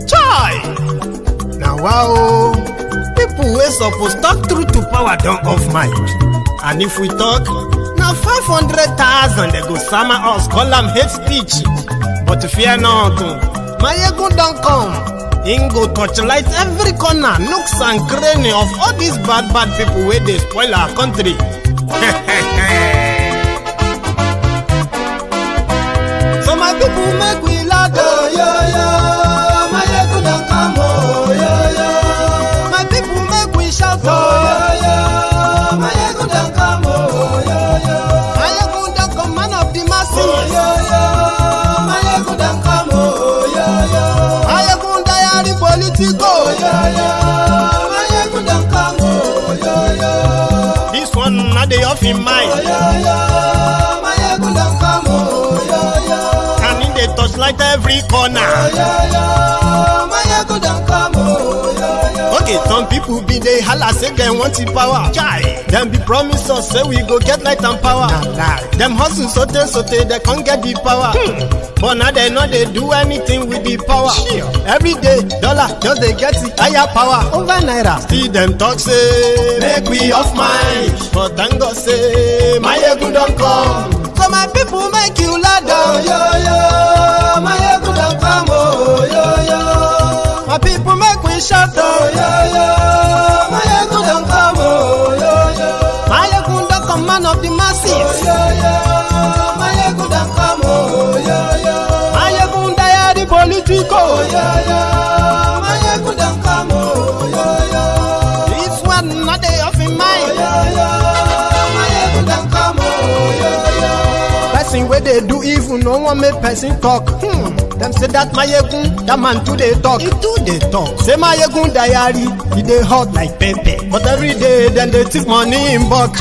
Chai! Now wow, people wey suppose talk true to power don't off mic. And if we talk, now 500,000 they go summer us, call them hate speech. But fear not, Maiyegun don't come. Him go touchlight every corner, nooks and cranny of all these bad people where they spoil our country. So my people make we laugh, oh yo yo. Maiyegun don't come, oh yo yo. My people make we shout, oh yo yo. Maiyegun don't come, oh yo yo. Maiyegun don't come, man of the masses, oh yo yo. Maiyegun don't come, oh yo yo. Maiyegun diary political, oh yo yo. Maiyegun don't come, oh yo yo. This one not the off in mind, oh yo yo. Maiyegun don't come, oh yo yo. And in the touchlight every corner, oh yo yo. Maiyegun don't come, oh yo yo. Okay, some people be they holla say they want the power. Chai, them be promise us say we go get light and power. Nah. Them hustle sote they can't get the power. But now they know they do anything with the power. Sure. Every day, dollar just they get the higher power over naira. See them talk say make we off mind. But thank God say Maiyegun don't come. So my people make you loud, oh yo yo. Maiyegun don't come, oh yo yo. My people make we shout, oh yo yo. Maiyegun don't come, oh yo yo. Maiyegun don't come, man of the masses, oh yo yo. Maiyegun don't come, oh yo yo. Maiyegun diary political, oh yo yo. Maiyegun don't come, oh yo yo. This one not they off in mind, oh yo yo. Maiyegun don't come, oh yo yo. Person where they do evil, no one make person talk. Them say that Maiyegun, that man too they talk. He too they talk. Say Maiyegun diary, he they hot like pepper. But every day then they take money in bulk.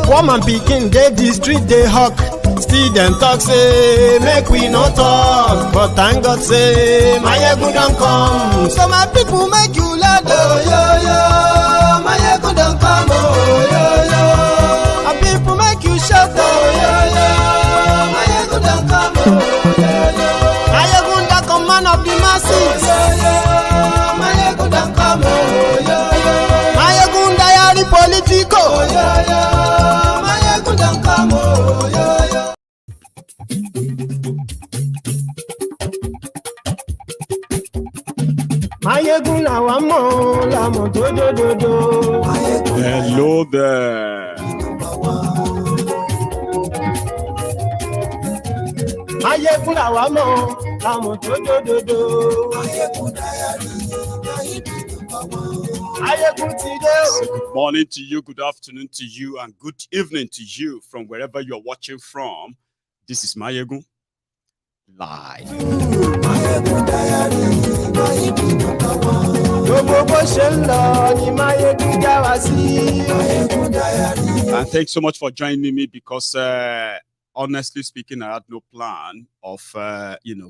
Woman picking they the street they hawk. Still them talk say make we no talk. But thank God say Maiyegun don't come. So my people make you loud, oh yo yo. Maiyegun don't come, oh yo yo. My people make you shout, oh yo yo. Maiyegun don't come, oh yo yo. Maiyegun don't come, man of the masses, oh yo yo. Maiyegun don't come, oh yo yo. Maiyegun diary political, oh yo yo. Maiyegun don't come, oh yo yo. Maiyegun làwa mọ̀ làmọ̀ tó dòdòdò. Hello there. Maiyegun làwa mọ̀ làmọ̀ tó dòdòdò. Maiyegun ti dé o. Good morning to you, good afternoon to you, and good evening to you from wherever you're watching from. This is Maiyegun live. And thanks so much for joining me because honestly speaking, I had no plan of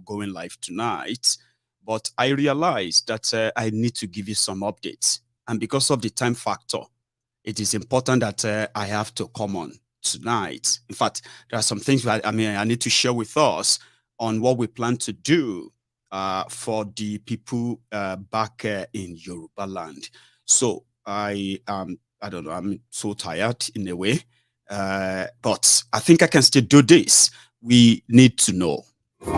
going live tonight, but I realized that I need to give you some updates, and because of the time factor, it is important that I have to come on tonight. In fact, there are some things that I need to share with us on what we plan to do for the people back in Yorubaland. So I don't know, I'm so tired in a way, but I think I can still do this. We need to know. So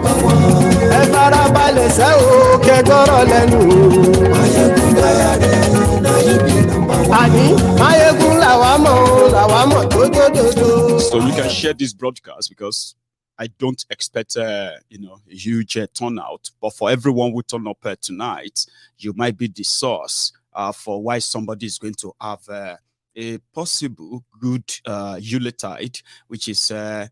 you can share this broadcast because I don't expect a huge turnout, but for everyone who turn up tonight, you might be the source for why somebody is going to have a possible good Yuletide, which is a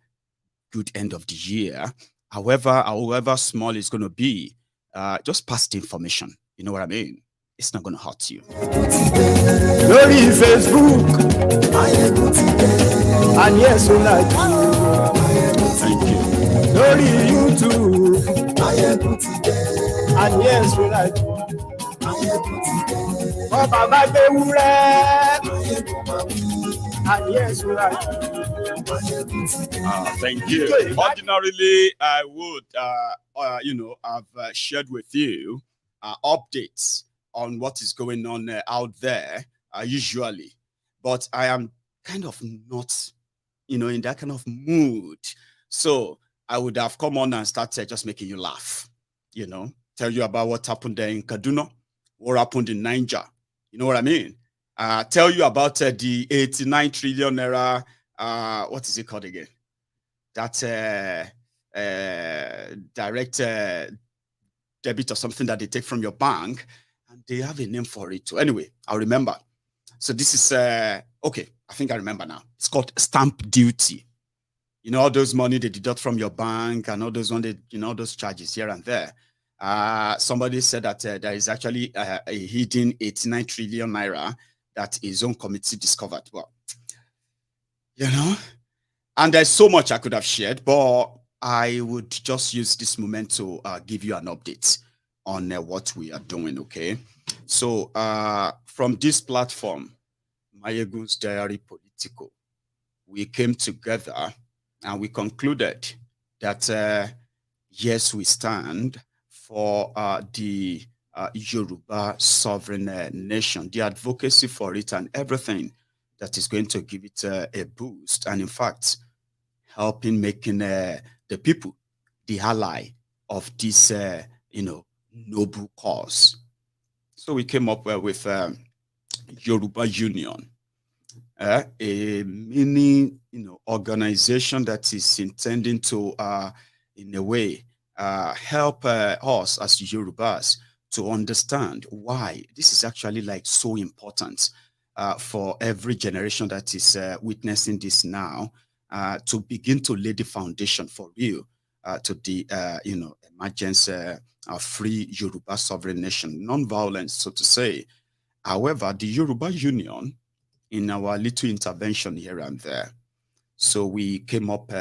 good end of the year. However small it's going to be, just pass the information. You know what I mean? It's not going to hurt you. Glory Facebook, and yes, we like you. Thank you. Glory YouTube, and yes, we like you. Oh, Baba Bewure, and yes, we like you. Thank you. Ordinarily, I would, have shared with you updates on what is going on out there, usually. But I am kind of not, in that kind of mood. So I would have come on and started just making you laugh, tell you about what happened there in Kaduna, what happened in Niger. You know what I mean? Tell you about the 89 trillion naira, what is it called again? That direct debit or something that they take from your bank, and they have a name for it too. Anyway, I'll remember. So this is okay. I think I remember now. It's called stamp duty. All those money they deduct from your bank and all those those charges here and there. Somebody said that there is actually a hidden 89 trillion naira that his own committee discovered. Well, and there's so much I could have shared, but I would just use this moment to give you an update on what we are doing, okay? So from this platform, Maiyegun's Diary Political, we came together and we concluded that, yes, we stand for the Yoruba sovereign nation, the advocacy for it and everything that is going to give it a boost. And in fact, helping making the people the ally of this, noble cause. So we came up with Yoruba Union, a mini, organization that is intending to, in a way, help us as Yorubas to understand why this is actually like so important for every generation that is witnessing this now, to begin to lay the foundation for real to the emergence of free Yoruba sovereign nation, non-violence, so to say. However, the Yoruba Union, in our little intervention here and there, so we came up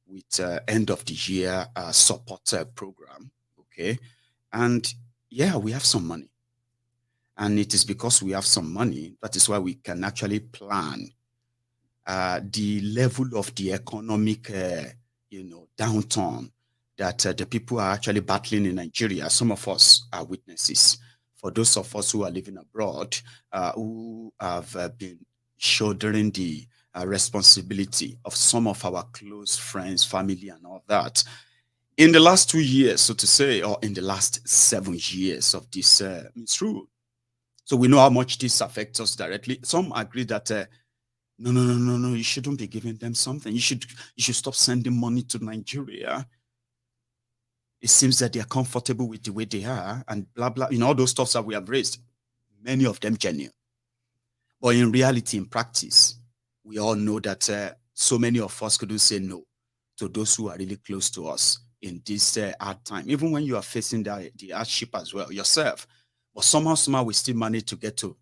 with end of the year support program, okay, and yeah, we have some money, and it is because we have some money that is why we can actually plan the level of the economic, downturn that the people are actually battling in Nigeria. Some of us are witnesses. For those of us who are living abroad, who have been shouldering the responsibility of some of our close friends, family, and all that, in the last 2 years, so to say, or in the last 7 years of this misrule. So we know how much this affects us directly. Some agree that no, you shouldn't be giving them something. You should stop sending money to Nigeria. It seems that they are comfortable with the way they are and blah, blah, all those stuffs that we have raised, many of them genuine. But in reality, in practice, we all know that so many of us couldn't say no to those who are really close to us in this hard time, even when you are facing the hardship as well yourself. But somehow we still manage to get to,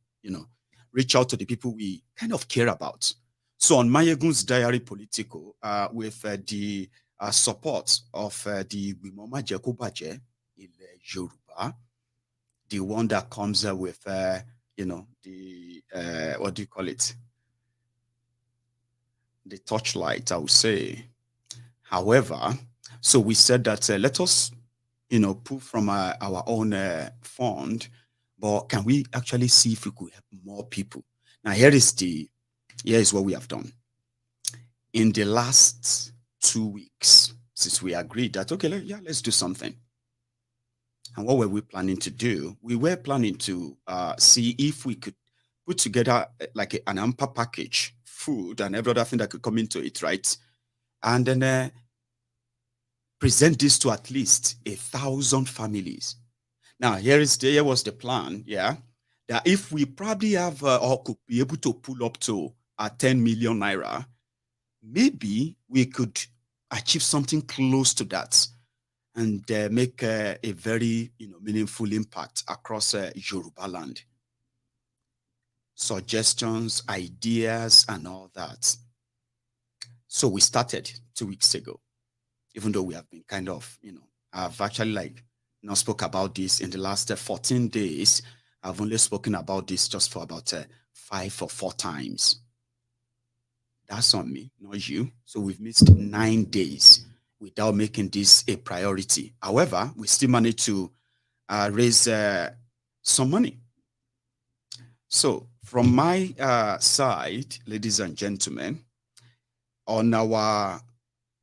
reach out to the people we kind of care about. So on Maiyegun's Diary Political, with the support of the Wimoma Jekobaje in Yoruba, the one that comes with, the, what do you call it? The torchlight, I would say. However, so we said that let us, pull from our own fund, but can we actually see if we could help more people? Now, here is what we have done. In the last 2 weeks, since we agreed that, okay, let's do something. And what were we planning to do? We were planning to see if we could put together like an amper package, food and every other thing that could come into it, right? And then present this to at least 1,000 families. Now, here was the plan, yeah, that if we probably have or could be able to pull up to 10 million naira, maybe we could achieve something close to that and make a very meaningful impact across Yorubaland. Suggestions, ideas, and all that. So we started 2 weeks ago, even though we have been kind of, I've actually not spoke about this in the last 14 days. I've only spoken about this just for about 5 or 4 times. That's on me, not you. So we've missed 9 days without making this a priority. However, we still managed to raise some money. So from my side, ladies and gentlemen, on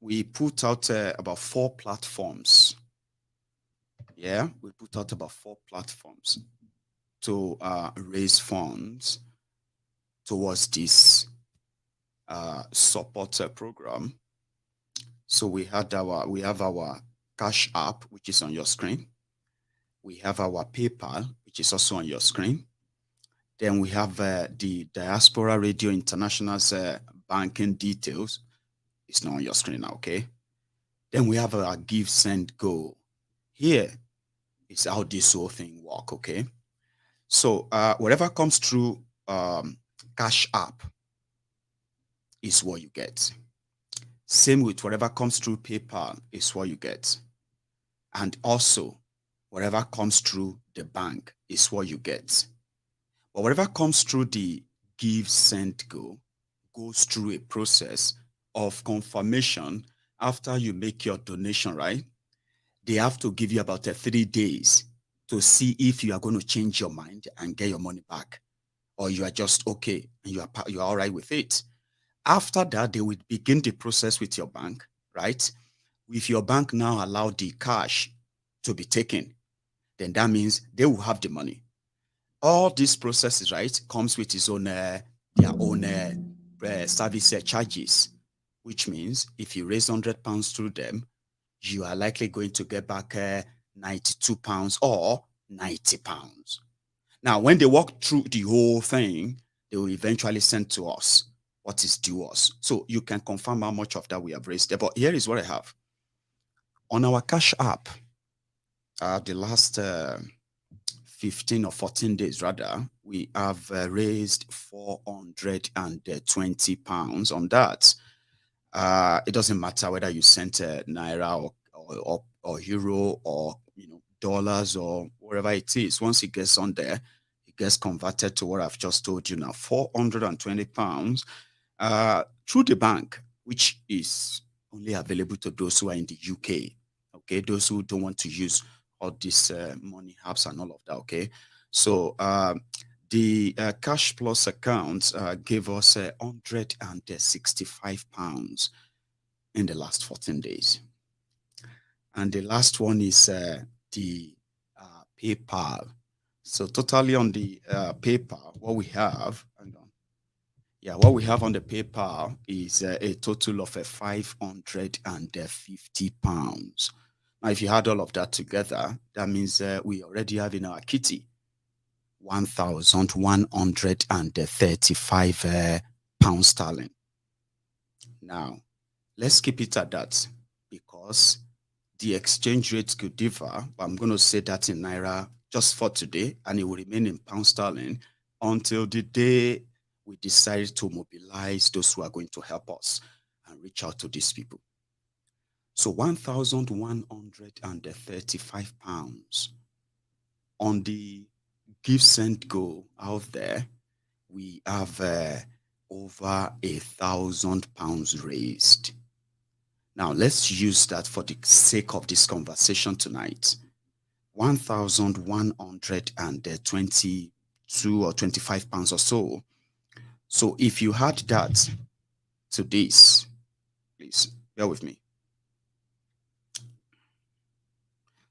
we put out about 4 platforms. Yeah, we put out about 4 platforms to raise funds towards this support program. So we have our Cash App, which is on your screen. We have our PayPal, which is also on your screen. Then we have the Diaspora Radio International's banking details. It's not on your screen now, okay? Then we have our Give, Send, Go. Here is how this whole thing work, okay? So whatever comes through Cash App is what you get. Same with whatever comes through PayPal is what you get. And also, whatever comes through the bank is what you get. But whatever comes through the Give, Send, Go goes through a process of confirmation after you make your donation, right? They have to give you about 3 days to see if you are going to change your mind and get your money back, or you are just okay and you are all right with it. After that, they will begin the process with your bank, right? If your bank now allow the cash to be taken, then that means they will have the money. All these processes, right, comes with its own their own service charges, which means if you raise £100 through them, you are likely going to get back £92 or £90. Now, when they walk through the whole thing, they will eventually send to us what is due us. So you can confirm how much of that we have raised there. But here is what I have. On our Cash App, the last 15 or 14 days rather, we have raised £420 on that. It doesn't matter whether you sent Naira or Euro or dollars or whatever it is. Once it gets on there, it gets converted to what I've just told you now, £420 through the bank, which is only available to those who are in the UK. Okay, those who don't want to use all these money apps and all of that. Okay, so the Cash Plus account gave us £165 in the last 14 days. And the last one is the PayPal. So totally on the PayPal, what we have, what we have on the PayPal is a total of £550. Now, if you add all of that together, that means we already have in our kitty £1,135 sterling. Now, let's keep it at that because the exchange rate could differ. But I'm going to say that in Naira just for today, and it will remain in pound sterling until the day we decide to mobilize those who are going to help us and reach out to these people. So £1,135 on the Give, Send, Go out there. We have over £1,000 raised. Now let's use that for the sake of this conversation tonight. 1,122 or 25 pounds or so. So if you add that to this, please bear with me.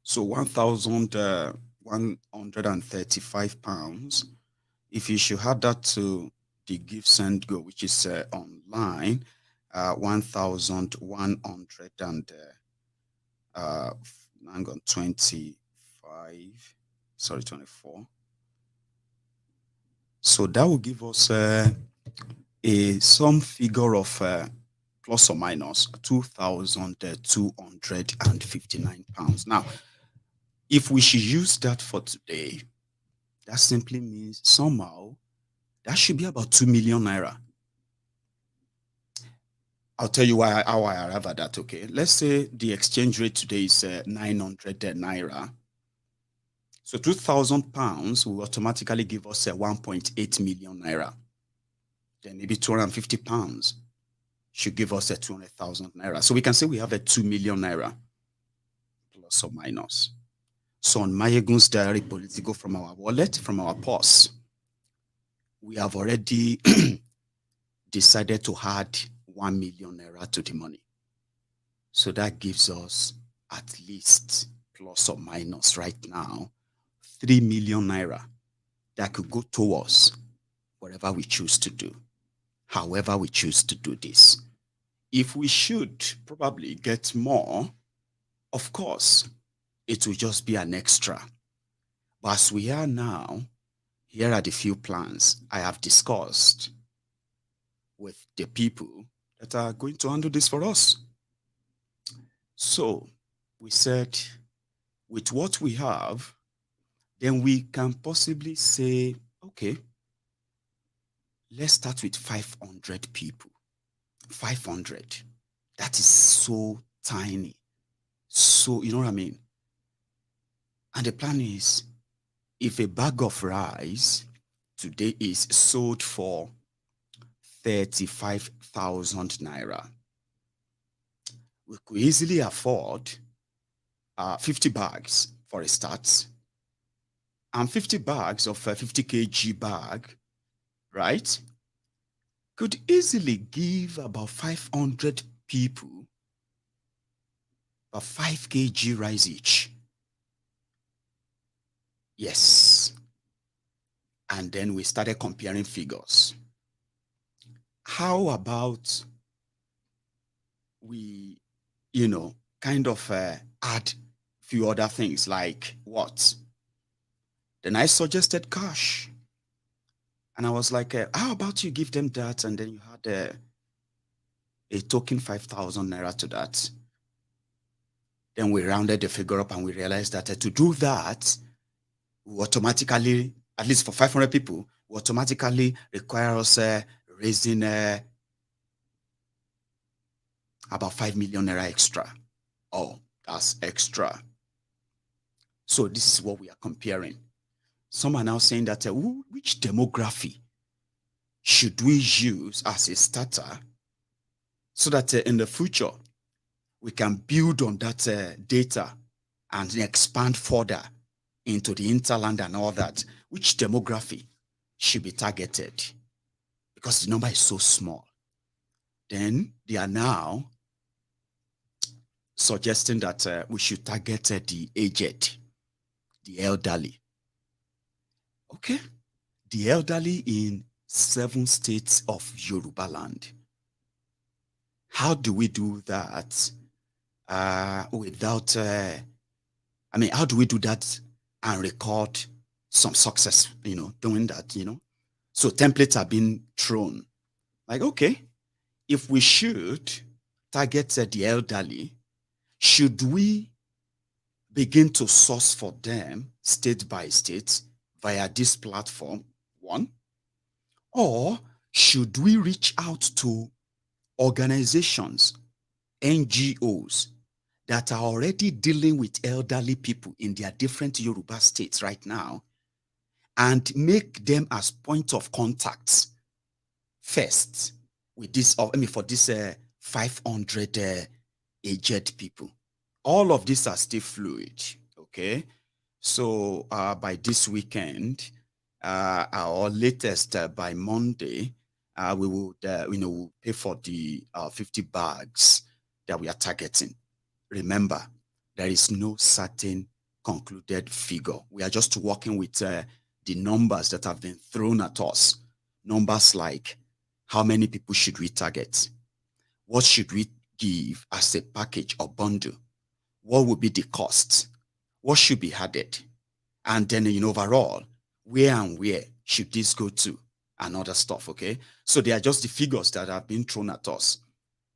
So £1,135. If you should add that to the Give, Send, Go, which is online, 1,100 and 24. So that will give us some figure of plus or minus £2,259. Now, if we should use that for today, that simply means somehow that should be about 2 million naira. I'll tell you how I arrive at that, okay? Let's say the exchange rate today is 900 naira. So £2,000 will automatically give us 1.8 million naira. Then maybe £250. should give us a 200,000 naira. So we can say we have a 2 million naira plus or minus. So on Maiyegun's diary political from our wallet, from our purse, we have already decided to add 1 million naira to the money. So that gives us at least plus or minus right now 3 million naira that could go towards whatever we choose to do, however we choose to do this. If we should probably get more, of course, it will just be an extra. But as we are now, here are the few plans I have discussed with the people that are going to handle this for us. So we said, with what we have, then we can possibly say, okay, let's start with 500 people. 500. That is so tiny. So, you know what I mean? And the plan is, if a bag of rice today is sold for 35,000 naira, we could easily afford 50 bags for a start. And 50 bags of a 50 kg bag, right, could easily give about 500 people a 5 kg rice each. Yes. And then we started comparing figures. How about we, kind of add few other things like what? Then I suggested cash. And I was like, how about you give them that? And then you had a token 5,000 naira to that. Then we rounded the figure up and we realized that to do that, we automatically, at least for 500 people, we automatically require us raising about 5 million naira extra. Oh, that's extra. So this is what we are comparing. Some are now saying that which demography should we use as a starter so that in the future we can build on that data and expand further into the interland and all that. Which demography should be targeted? Because the number is so small. Then they are now suggesting that we should target the aged, the elderly. Okay. The elderly in 7 states of Yorubaland. How do we do that without, how do we do that and record some success, doing that, So templates are being thrown. Like, okay, if we should target the elderly, should we begin to source for them state by state via this platform, one? Or should we reach out to organizations, NGOs that are already dealing with elderly people in their different Yoruba states right now and make them as point of contacts first with this, for this 500 aged people? All of these are still fluid, okay? So by this weekend, or latest by Monday, we will, we'll pay for the 50 bags that we are targeting. Remember, there is no certain concluded figure. We are just working with the numbers that have been thrown at us. Numbers like, how many people should we target? What should we give as a package or bundle? What would be the cost? What should be added? And then, overall, where and where should this go to? And other stuff, okay? So they are just the figures that have been thrown at us.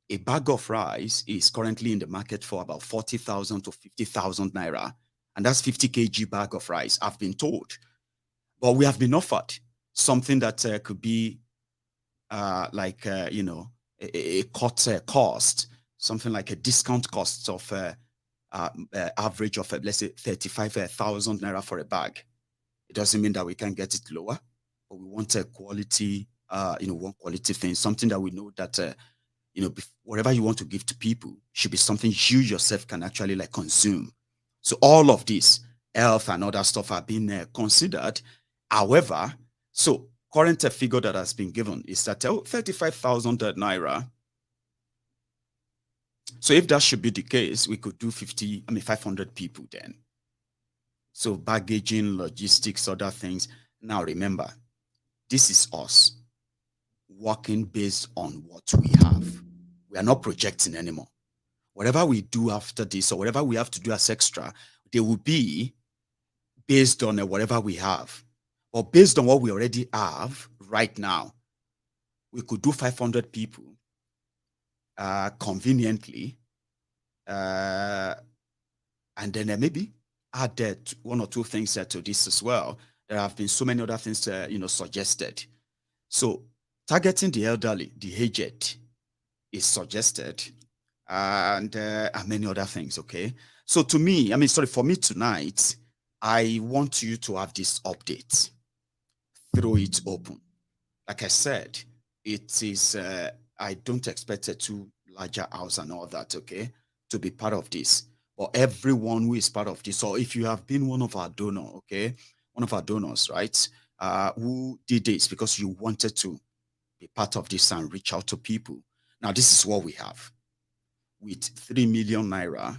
A bag of rice is currently in the market for about 40,000 to 50,000 naira. And that's 50 kg bag of rice, I've been told. But we have been offered something that could be like, a cut cost, something like a discount cost of average of, let's say, 35,000 naira for a bag. It doesn't mean that we can get it lower, but we want a quality, one quality thing, something that we know that, whatever you want to give to people should be something you yourself can actually like consume. So all of this health and other stuff are being considered. However, so current figure that has been given is that 35,000 naira. So if that should be the case, we could do 500 people then. So baggaging, logistics, other things. Now remember, this is us working based on what we have. We are not projecting anymore. Whatever we do after this or whatever we have to do as extra, they will be based on whatever we have. But based on what we already have right now, we could do 500 people conveniently, and then maybe add one or two things to this as well. There have been so many other things suggested. So targeting the elderly, the aged is suggested, and many other things. Okay. So to me, for me tonight, I want you to have this update. Throw it open. Like I said, it is, I don't expect it to larger house and all that, okay, to be part of this. But everyone who is part of this, or if you have been one of our donors, okay, one of our donors, right, who did this because you wanted to be part of this and reach out to people. Now, this is what we have. With 3 million naira,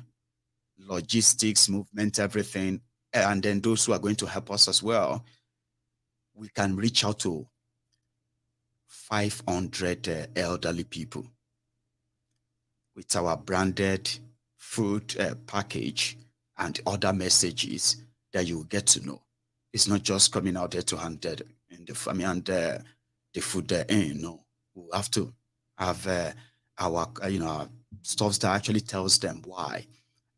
logistics, movement, everything, and then those who are going to help us as well, we can reach out to 500 elderly people with our branded food package and other messages that you will get to know. It's not just coming out there to hand in the family and the food in. No, we have to have our stuff that actually tells them why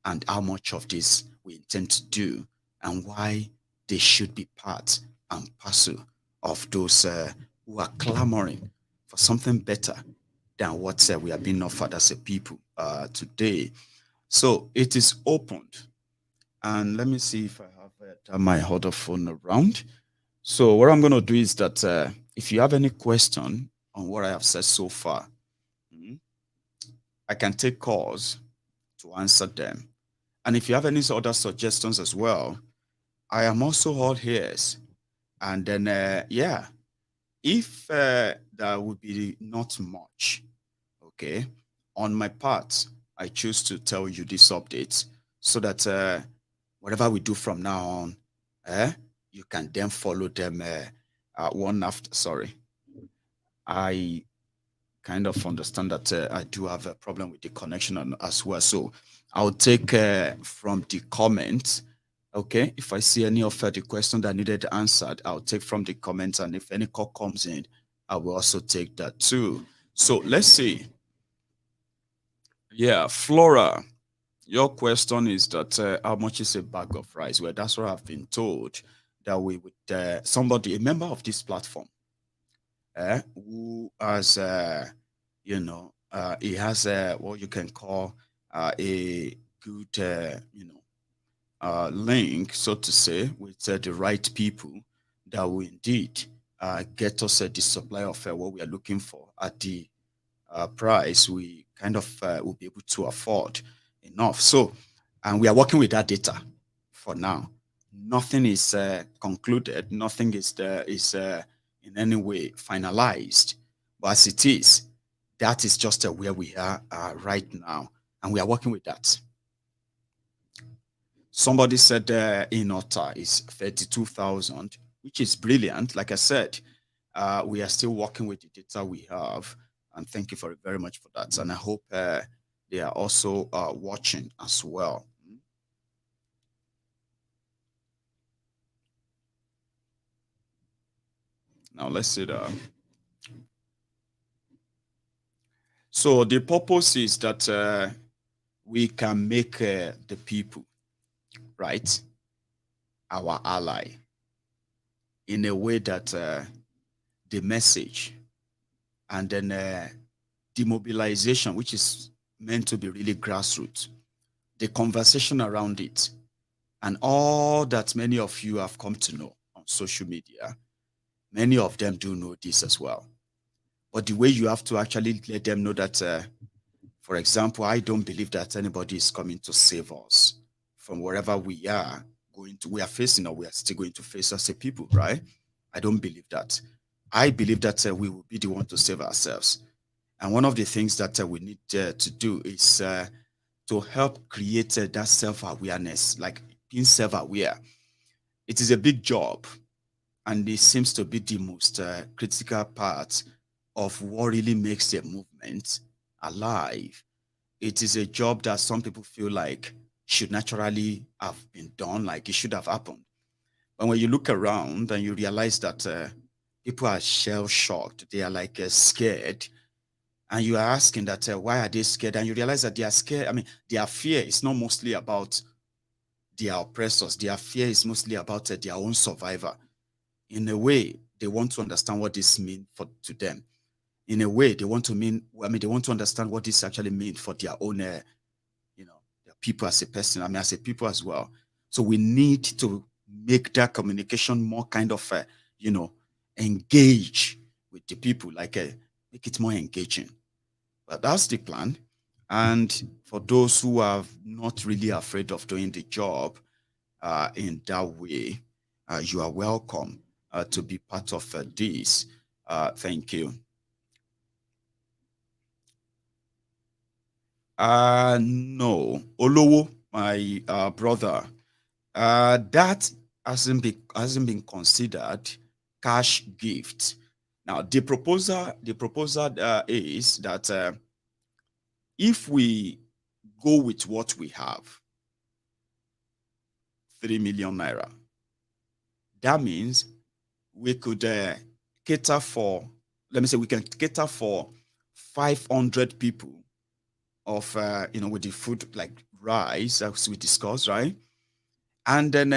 and how much of this we intend to do and why they should be part and parcel of those who are clamoring for something better than what we are being offered as a people today. So it is opened. And let me see if I have my other phone around. So what I'm going to do is that if you have any question on what I have said so far, I can take calls to answer them. And if you have any other suggestions as well, I am also all ears. And then, if there would be not much, okay, on my part, I choose to tell you this update so that whatever we do from now on, you can then follow them one after. Sorry, I kind of understand that I do have a problem with the connection as well. So I'll take from the comments. Okay, if I see any of the questions that needed answered, I'll take from the comments, and if any call comes in, I will also take that too. So let's see. Yeah, Flora, your question is that how much is a bag of rice? Well, that's what I've been told that we would somebody, a member of this platform, who has he has what you can call a good link, so to say, with the right people that will indeed get us the supply of what we are looking for at the price we kind of will be able to afford enough. So, and we are working with that data for now. Nothing is concluded. Nothing is in any way finalized. But as it is, that is just where we are right now, and we are working with that. Somebody said in Ota is 32,000, which is brilliant. Like I said, we are still working with the data we have, and thank you very much for that. And I hope they are also watching as well. Now let's see that. So the purpose is that we can make the people, right, our ally in a way that the message and then demobilization, which is meant to be really grassroots, the conversation around it, and all that many of you have come to know on social media, many of them do know this as well. but the way you have to actually let them know that, for example, I don't believe that anybody is coming to save us from wherever we are we are facing, or we are still going to face as a people, right? I don't believe that. I believe that we will be the one to save ourselves. And one of the things that we need to do is to help create that self-awareness, like being self-aware. It is a big job, and it seems to be the most critical part of what really makes a movement alive. It is a job that some people feel like should naturally have been done, like it should have happened. But when you look around and you realize that people are shell shocked, they are like scared, and you are asking that why are they scared, and you realize that they are scared. I mean, their fear is not mostly about their oppressors. Their fear is mostly about their own survival. In a way, they want to understand what this means to them. In a way, they want to understand what this actually means for their own, their people as a person. I mean, as a people as well. So we need to make that communication more kind of, engage with the people, like make it more engaging. But that's the plan. And for those who are not really afraid of doing the job in that way, you are welcome to be part of this. Thank you. No, Olowo, my brother, that hasn't been considered cash gift. Now, the proposal is that if we go with what we have, 3 million naira, that means we could cater for, let me say, we can cater for 500 people of, with the food like rice, as we discussed, right? And then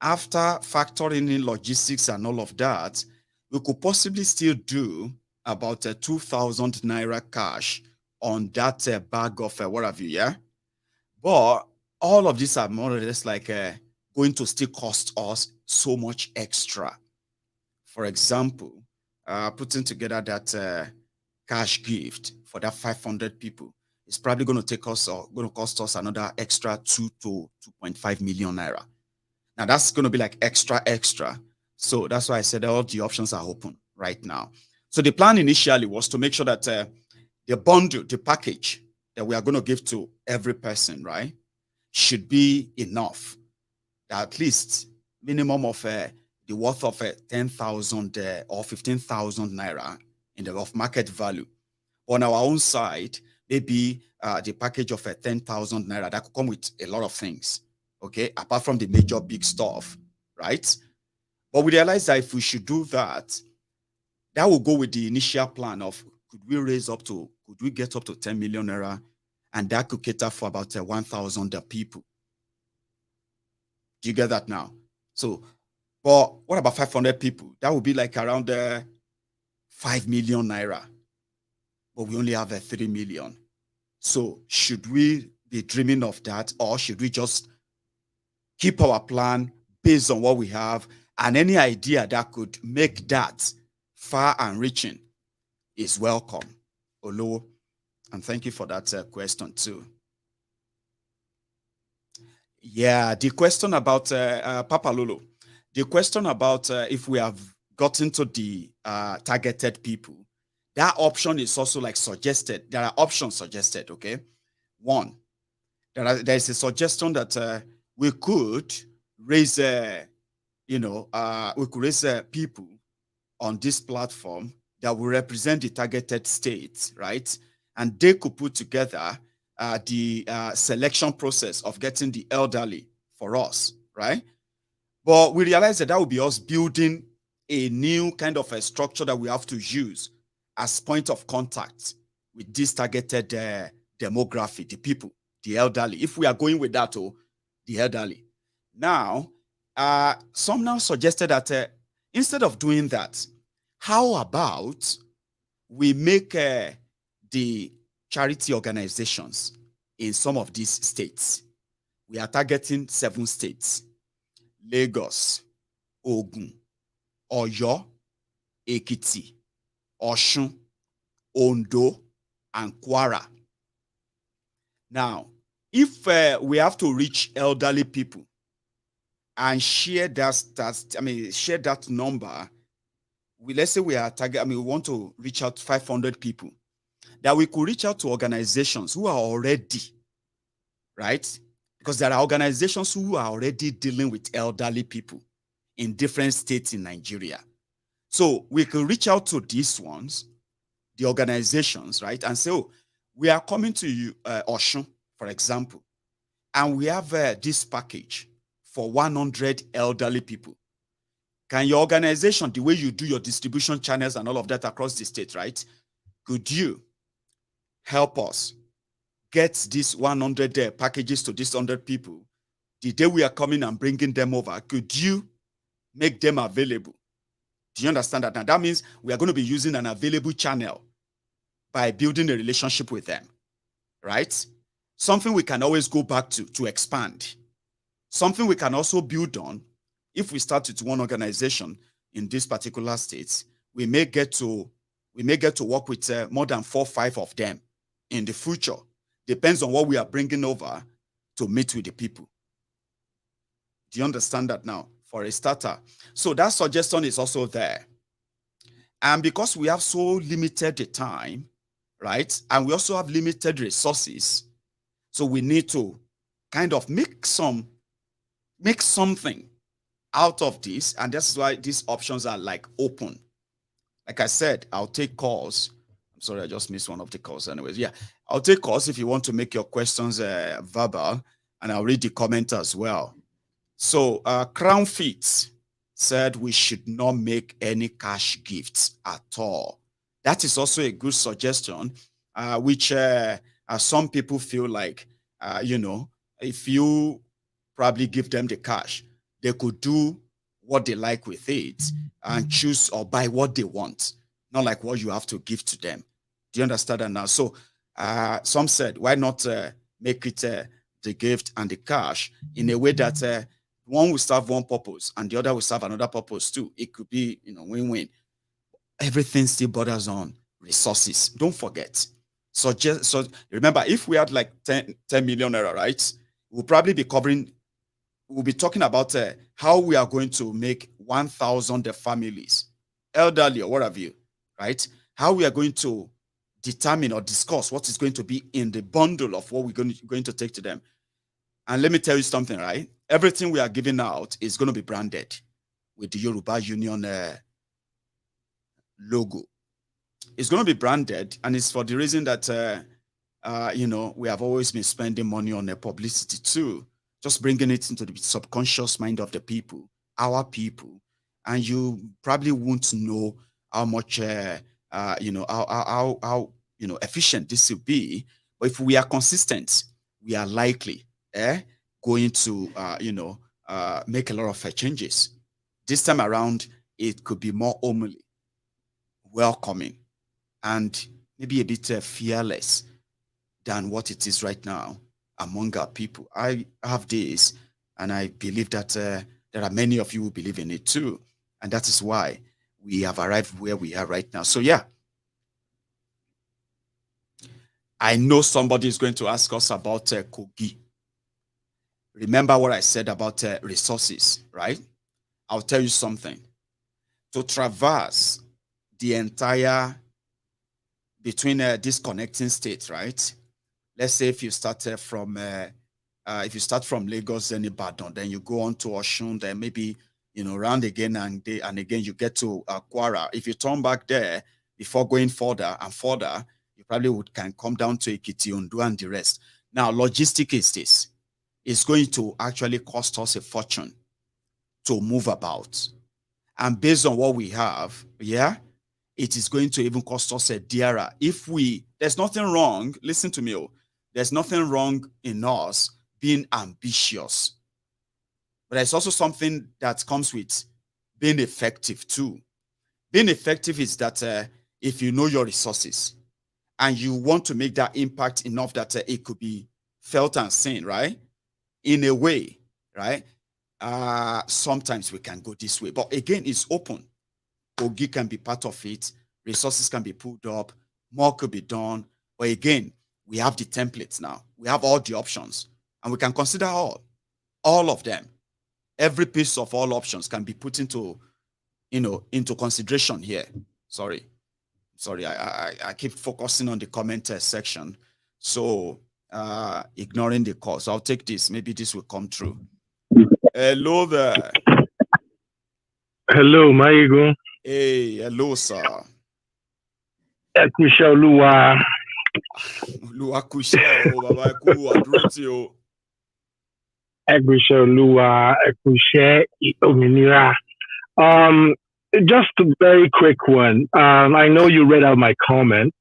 after factoring in logistics and all of that, we could possibly still do about 2,000 naira cash on that bag of what have you, yeah? But all of these are more or less like going to still cost us so much extra. For example, putting together that cash gift for that 500 people is probably going to take us, or going to cost us another extra 2 to 2.5 million naira. Now that's going to be like extra. So that's why I said all the options are open right now. So the plan initially was to make sure that the bundle, the package that we are going to give to every person, right, should be enough. At least minimum of the worth of 10,000 or 15,000 naira in the of market value. On our own side, maybe the package of 10,000 naira that could come with a lot of things, okay, apart from the major big stuff, right? But we realized that if we should do that, that will go with the initial plan of could we get up to 10 million naira, and that could cater for about 1,000 people. Do you get that now? So, but what about 500 people? That would be like around 5 million naira, but we only have 3 million. So should we be dreaming of that, or should we just keep our plan based on what we have, and any idea that could make that far and reaching is welcome, Olo? And thank you for that question too. Yeah, the question about Papa Lolo, the question about if we have gotten to the targeted people, that option is also like suggested. There are options suggested, okay? One, there is a suggestion that we could raise, we could raise people on this platform that will represent the targeted states, right? And they could put together the selection process of getting the elderly for us, right? But we realize that would be us building a new kind of a structure that we have to use as point of contact with this targeted demography, the people, the elderly. If we are going with that, the elderly. Now, some now suggested that instead of doing that, how about we make the charity organizations in some of these states? We are targeting 7 states: Lagos, Ogun, Oyo, Ekiti, Oshun, Ondo, and Kwara. Now, if we have to reach elderly people and share share that number, let's say we are target, we want to reach out to 500 people, that we could reach out to organizations who are already, right? Because there are organizations who are already dealing with elderly people in different states in Nigeria. So we could reach out to these ones, the organizations, right? And say, oh, we are coming to you, Oshun, for example, and we have this package for 100 elderly people. Can your organization, the way you do your distribution channels and all of that across the state, right? Could you help us get these 100 packages to these 100 people? The day we are coming and bringing them over, could you make them available? Do you understand that? Now, that means we are going to be using an available channel by building a relationship with them, right? Something we can always go back to expand. Something we can also build on. If we start with one organization in this particular state, we may get to work with more than 4 or 5 of them in the future. Depends on what we are bringing over to meet with the people. Do you understand that now? For a starter. So that suggestion is also there. And because we have so limited time, right? And we also have limited resources, so we need to kind of make something out of this. And that's why these options are like open. Like I said, I'll take calls. I'm sorry, I just missed one of the calls. Anyways, yeah, I'll take calls if you want to make your questions verbal, and I'll read the comment as well. So Crown Feet said we should not make any cash gifts at all. That is also a good suggestion, which some people feel like, if you probably give them the cash, they could do what they like with it and choose or buy what they want, not like what you have to give to them. Do you understand that now? So some said, why not make it the gift and the cash in a way that one will serve one purpose and the other will serve another purpose too. It could be, win-win. Everything still borders on resources. Don't forget. So remember, if we had like 10 million naira, right? We'll probably be we'll be talking about how we are going to make 1,000 families, elderly or what have you, right? How we are going to determine or discuss what is going to be in the bundle of what we're going to take to them. And let me tell you something, right? Everything we are giving out is going to be branded with the Yoruba Union logo. It's going to be branded, and it's for the reason that, we have always been spending money on publicity too, just bringing it into the subconscious mind of the people, our people, and you probably won't know how much, how efficient this will be. But if we are consistent, we are likely going to, make a lot of changes. This time around, it could be more homely, welcoming, and maybe a bit fearless than what it is right now among our people. I have this, and I believe that there are many of you who believe in it too. And that is why we have arrived where we are right now. So yeah, I know somebody is going to ask us about Kogi. Remember what I said about resources, right? I'll tell you something. To traverse the entire between disconnecting states, right? Let's say if you start from Lagos and Ibadan, then you go on to Oshun, then maybe round again and again you get to Kwara. If you turn back there before going further and further, you probably can come down to Ekiti, Ondo, and the rest. Now, logistic is this. It's going to actually cost us a fortune to move about. And based on what we have, it is going to even cost us a dearer. There's nothing wrong, listen to me, there's nothing wrong in us being ambitious. But there's also something that comes with being effective too. Being effective is that if you know your resources and you want to make that impact enough that it could be felt and seen, right? In a way, right? Sometimes we can go this way. But again, it's open. Kogi can be part of it. resources can be pulled up, more could be done. But again, we have the templates now. We have all the options, and we can consider all of them. Every piece of all options can be put into, into consideration here. Sorry, I keep focusing on the comment section, so ignoring the call. So I'll take this. Maybe this will come through. Hello there. Hello, Maiyegun. Hey, hello, sir. Ekusha Oluwa. Oluwa kushe o, baba ku aduro ti o. Ekusha Oluwa, Ekushe Ominira. Just a very quick one. I know you read out my comment.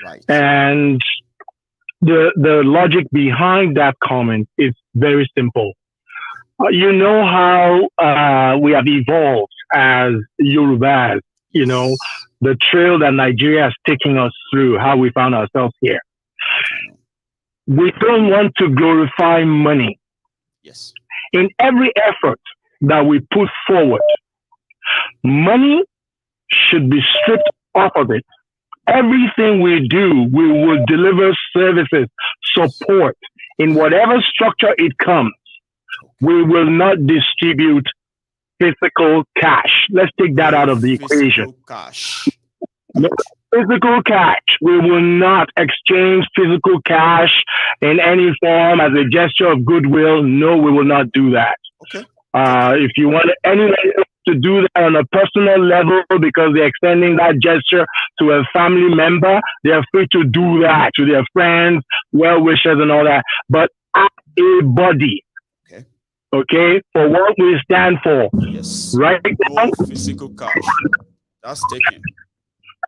Right. And the logic behind that comment is very simple. You know how we have evolved as Yorubas, the trail that Nigeria is taking us through, how we found ourselves here. We don't want to glorify money. Yes. In every effort that we put forward, money should be stripped off of it. Everything we do, we will deliver services, support in whatever structure it comes. We will not distribute physical cash. Let's take that out of the equation. Cash. Physical cash. We will not exchange physical cash in any form as a gesture of goodwill. No, we will not do that. Okay. If you want anyone to do that on a personal level because they're extending that gesture to a family member, they are free to do that to their friends, well-wishers and all that. But as a body, okay, for what we stand for. Yes. Right now, physical cash. That's taken.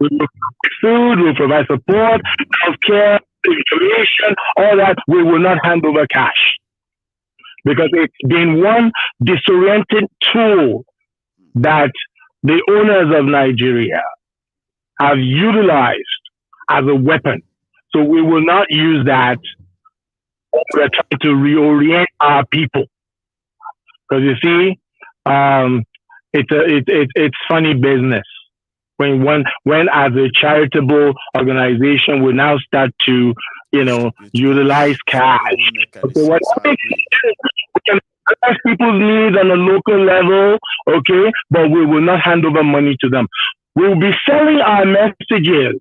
We will provide food, we provide support, healthcare, information, all that. We will not hand over cash because it's been one disoriented tool that the owners of Nigeria have utilized as a weapon. So we will not use that. We're trying to reorient our people. Because you see, it's funny business when as a charitable organization we now start to utilize cash. Okay, we can address people's needs on a local level, okay, but we will not hand over money to them. We will be selling our messages,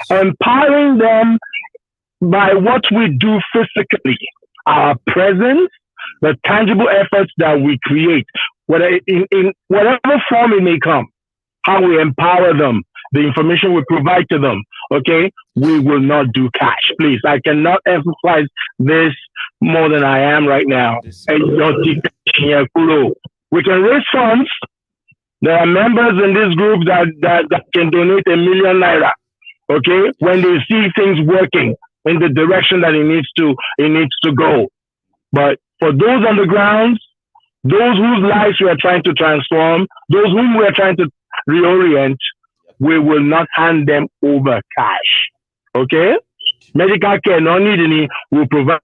empowering them by what we do physically, our presence, the tangible efforts that we create, whether in whatever form it may come, how we empower them, the information we provide to them, okay? We will not do cash, please. I cannot emphasize this more than I am right now. We can raise funds. There are members in this group that can donate ₦1 million, okay? When they see things working in the direction that it needs to go. But for those on the ground, those whose lives we are trying to transform, those whom we are trying to reorient, we will not hand them over cash. Okay? Medical care, no need any. We'll provide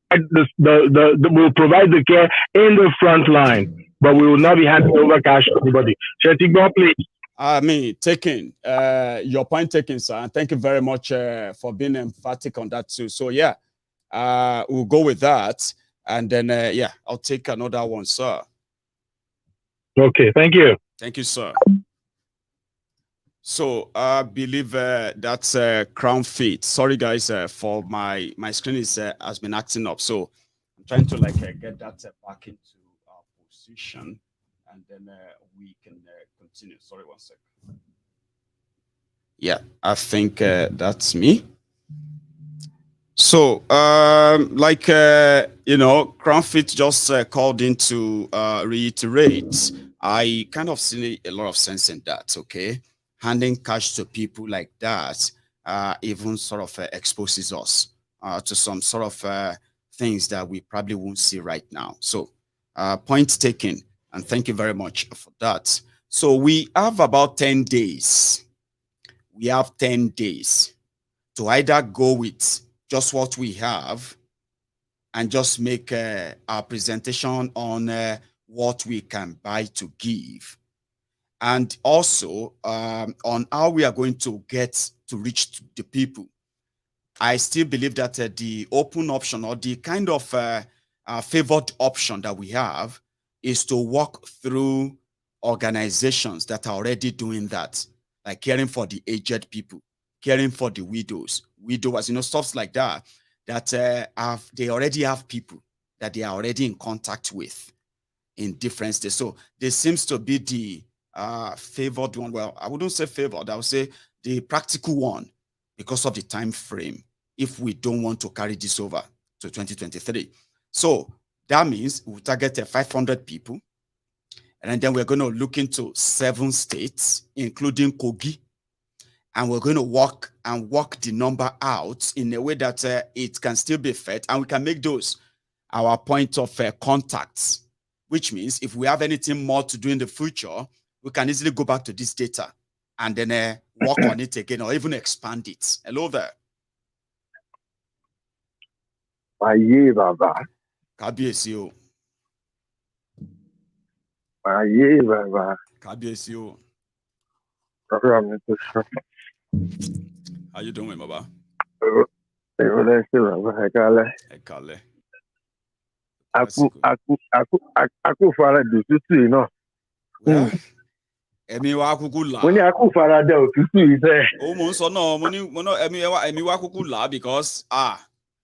we'll provide the care in the front line, but we will not be handing over cash to anybody. Shetigbo, please. Taking your point taken, sir. And thank you very much for being emphatic on that too. So yeah, we'll go with that. And then, I'll take another one, sir. Okay, thank you. Thank you, sir. So I believe that's Crown Feet. Sorry, guys, for my screen has been acting up. So I'm trying to get that back into our position, and then we can continue. Sorry, 1 second. Yeah, I think that's me. So, Crown Feet just called in to reiterate. I kind of see a lot of sense in that, okay? Handing cash to people like that even sort of exposes us to some sort of things that we probably won't see right now. So, point taken, and thank you very much for that. So, we have about 10 days. We have 10 days to either go with just what we have and just make our presentation on what we can buy to give. and also on how we are going to get to reach the people. I still believe that the open option or the kind of favored option that we have is to walk through organizations that are already doing that, like caring for the aged people, caring for the widowers, stuff like that, that they already have people that they are already in contact with in different states. So this seems to be the favored one. Well, I wouldn't say favored, I would say the practical one because of the time frame if we don't want to carry this over to 2023. So that means we'll target 500 people. And then we're going to look into 7 states, including Kogi. And we're going to work the number out in a way that it can still be fed. And we can make those our point of contacts, which means if we have anything more to do in the future, we can easily go back to this data and then work on it again or even expand it. Hello there. Aye, Baba. Kábíyèsí o. Aye, Baba. Kábíyèsí o. How you doing, Baba? Ekale. Aku fara de tutu ina. Ẹ̀mí wa kúkú là. Mo ní aku fara de òtútù ise. O mo sọ náà mo ní ẹ̀mí wa kúkú là because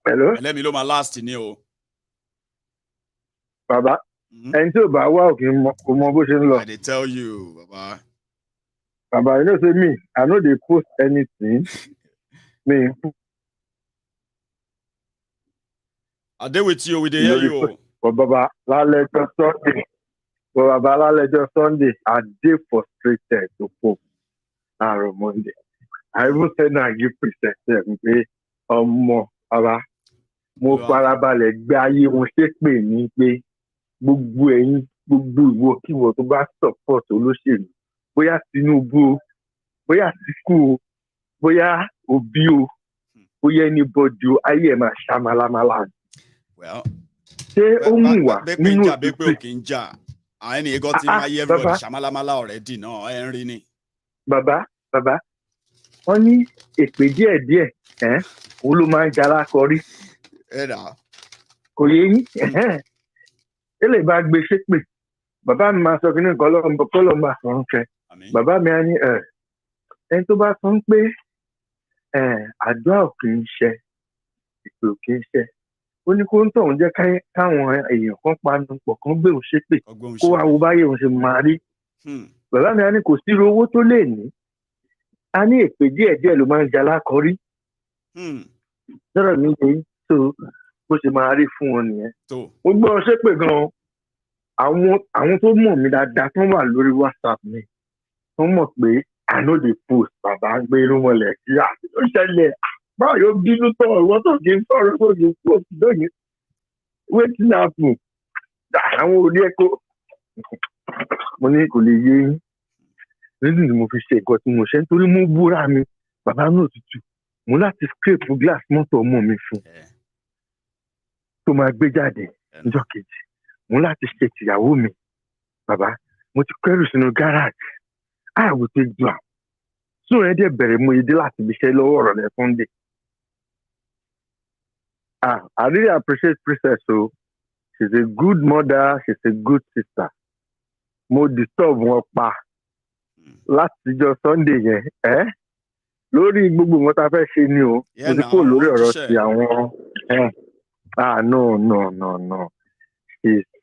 Hello. Ẹlẹ́mi ló máa last ni o. Baba. And tí ò bá wá òkè kò mọ bó ṣe ń lọ. I dey tell you, Baba. Baba, you know say me, I no dey post anything. Me. I dey with you, we dey hear you. But Baba, lálẹ́jọ́ Sunday, I dey frustrated to post on Monday. I even said na give preset pé ọmọ Baba, mo farabalẹ̀ gbé ayé wọn ṣépè ní pé gbogbo ẹ̀yin gbogbo ìwọ kíwọ tó bá support olóṣèlú bóyá Tinubu o bóyá Atiku o bóyá Obi o bóyá anybody o ayé ẹ̀ máa ṣàmàlàmàlà. Well, ṣé ó mú wa nínú ìpè òkè ń jà àwọn ènìyàn gan ti máa yẹ everybody ṣàmàlàmàlà already náà ẹ̀ ń rí ni. Bàbá wọ́n ní èpè díẹ̀díẹ̀ òun ló máa ń jalá kọrí. Kò yé yín lè bá gbé ṣépè bàbá mi máa sọ kí ní nǹkan kọ́lọ́ máa sọ ń fẹ́ bàbá mi á ní ẹni tó bá sọ pé àdúrà ò kì í ṣe ìpè ò kì í ṣe ó ní kó ń tọ̀hún jẹ́ káwọn èèyàn kan panu pọ̀ kán gbé òun ṣépè kó wá wo báyé òun ṣe máa rí bàbá mi á ní kò sí owó tó lè ní a ní èpè díẹ̀díẹ̀ ló máa ń jalá kọrí lọ́rọ̀ mi yẹn tó bó ṣe máa rí fún wọn nìyẹn. Mo gbọ́ ọ ṣépè gan-an àwọn tó mọ̀ mí dáadáa tó wà lórí WhatsApp mi tó mọ̀ pé I no dey post bàbá gbé irú mọ́lẹ̀ kí àti ló ṣẹlẹ̀ báwo yóò bínú tọ̀ ìwọ́n tó kì í sọ̀rọ̀ tó kì í post lónìí wetin happen àwọn orí ẹ̀kọ́ mo ní kò lè yé yín reason mo fi ṣe nǹkan tí mo ṣe nítorí mo búra mi bàbá náà tutù mo láti scrape glass mọ́tò ọmọ mi fún tó máa gbé jáde níjọ́ kejì mo láti ṣe tìyàwó mi bàbá mo ti kẹ́rù sínú gáràjì àìwò tó jù à sóò yẹn dẹ̀ bẹ̀rẹ̀ mo yedé láti fi ṣe lọ́wọ́ ọ̀rọ̀ lẹ́ Sunday. I really appreciate Princess o she's a good mother she's a good sister mo disturb wọn pa látijọ́ Sunday yẹn lórí gbogbo wọn tá a fẹ́ ṣe ni o mo ti kó lórí ọ̀rọ̀ ti àwọn no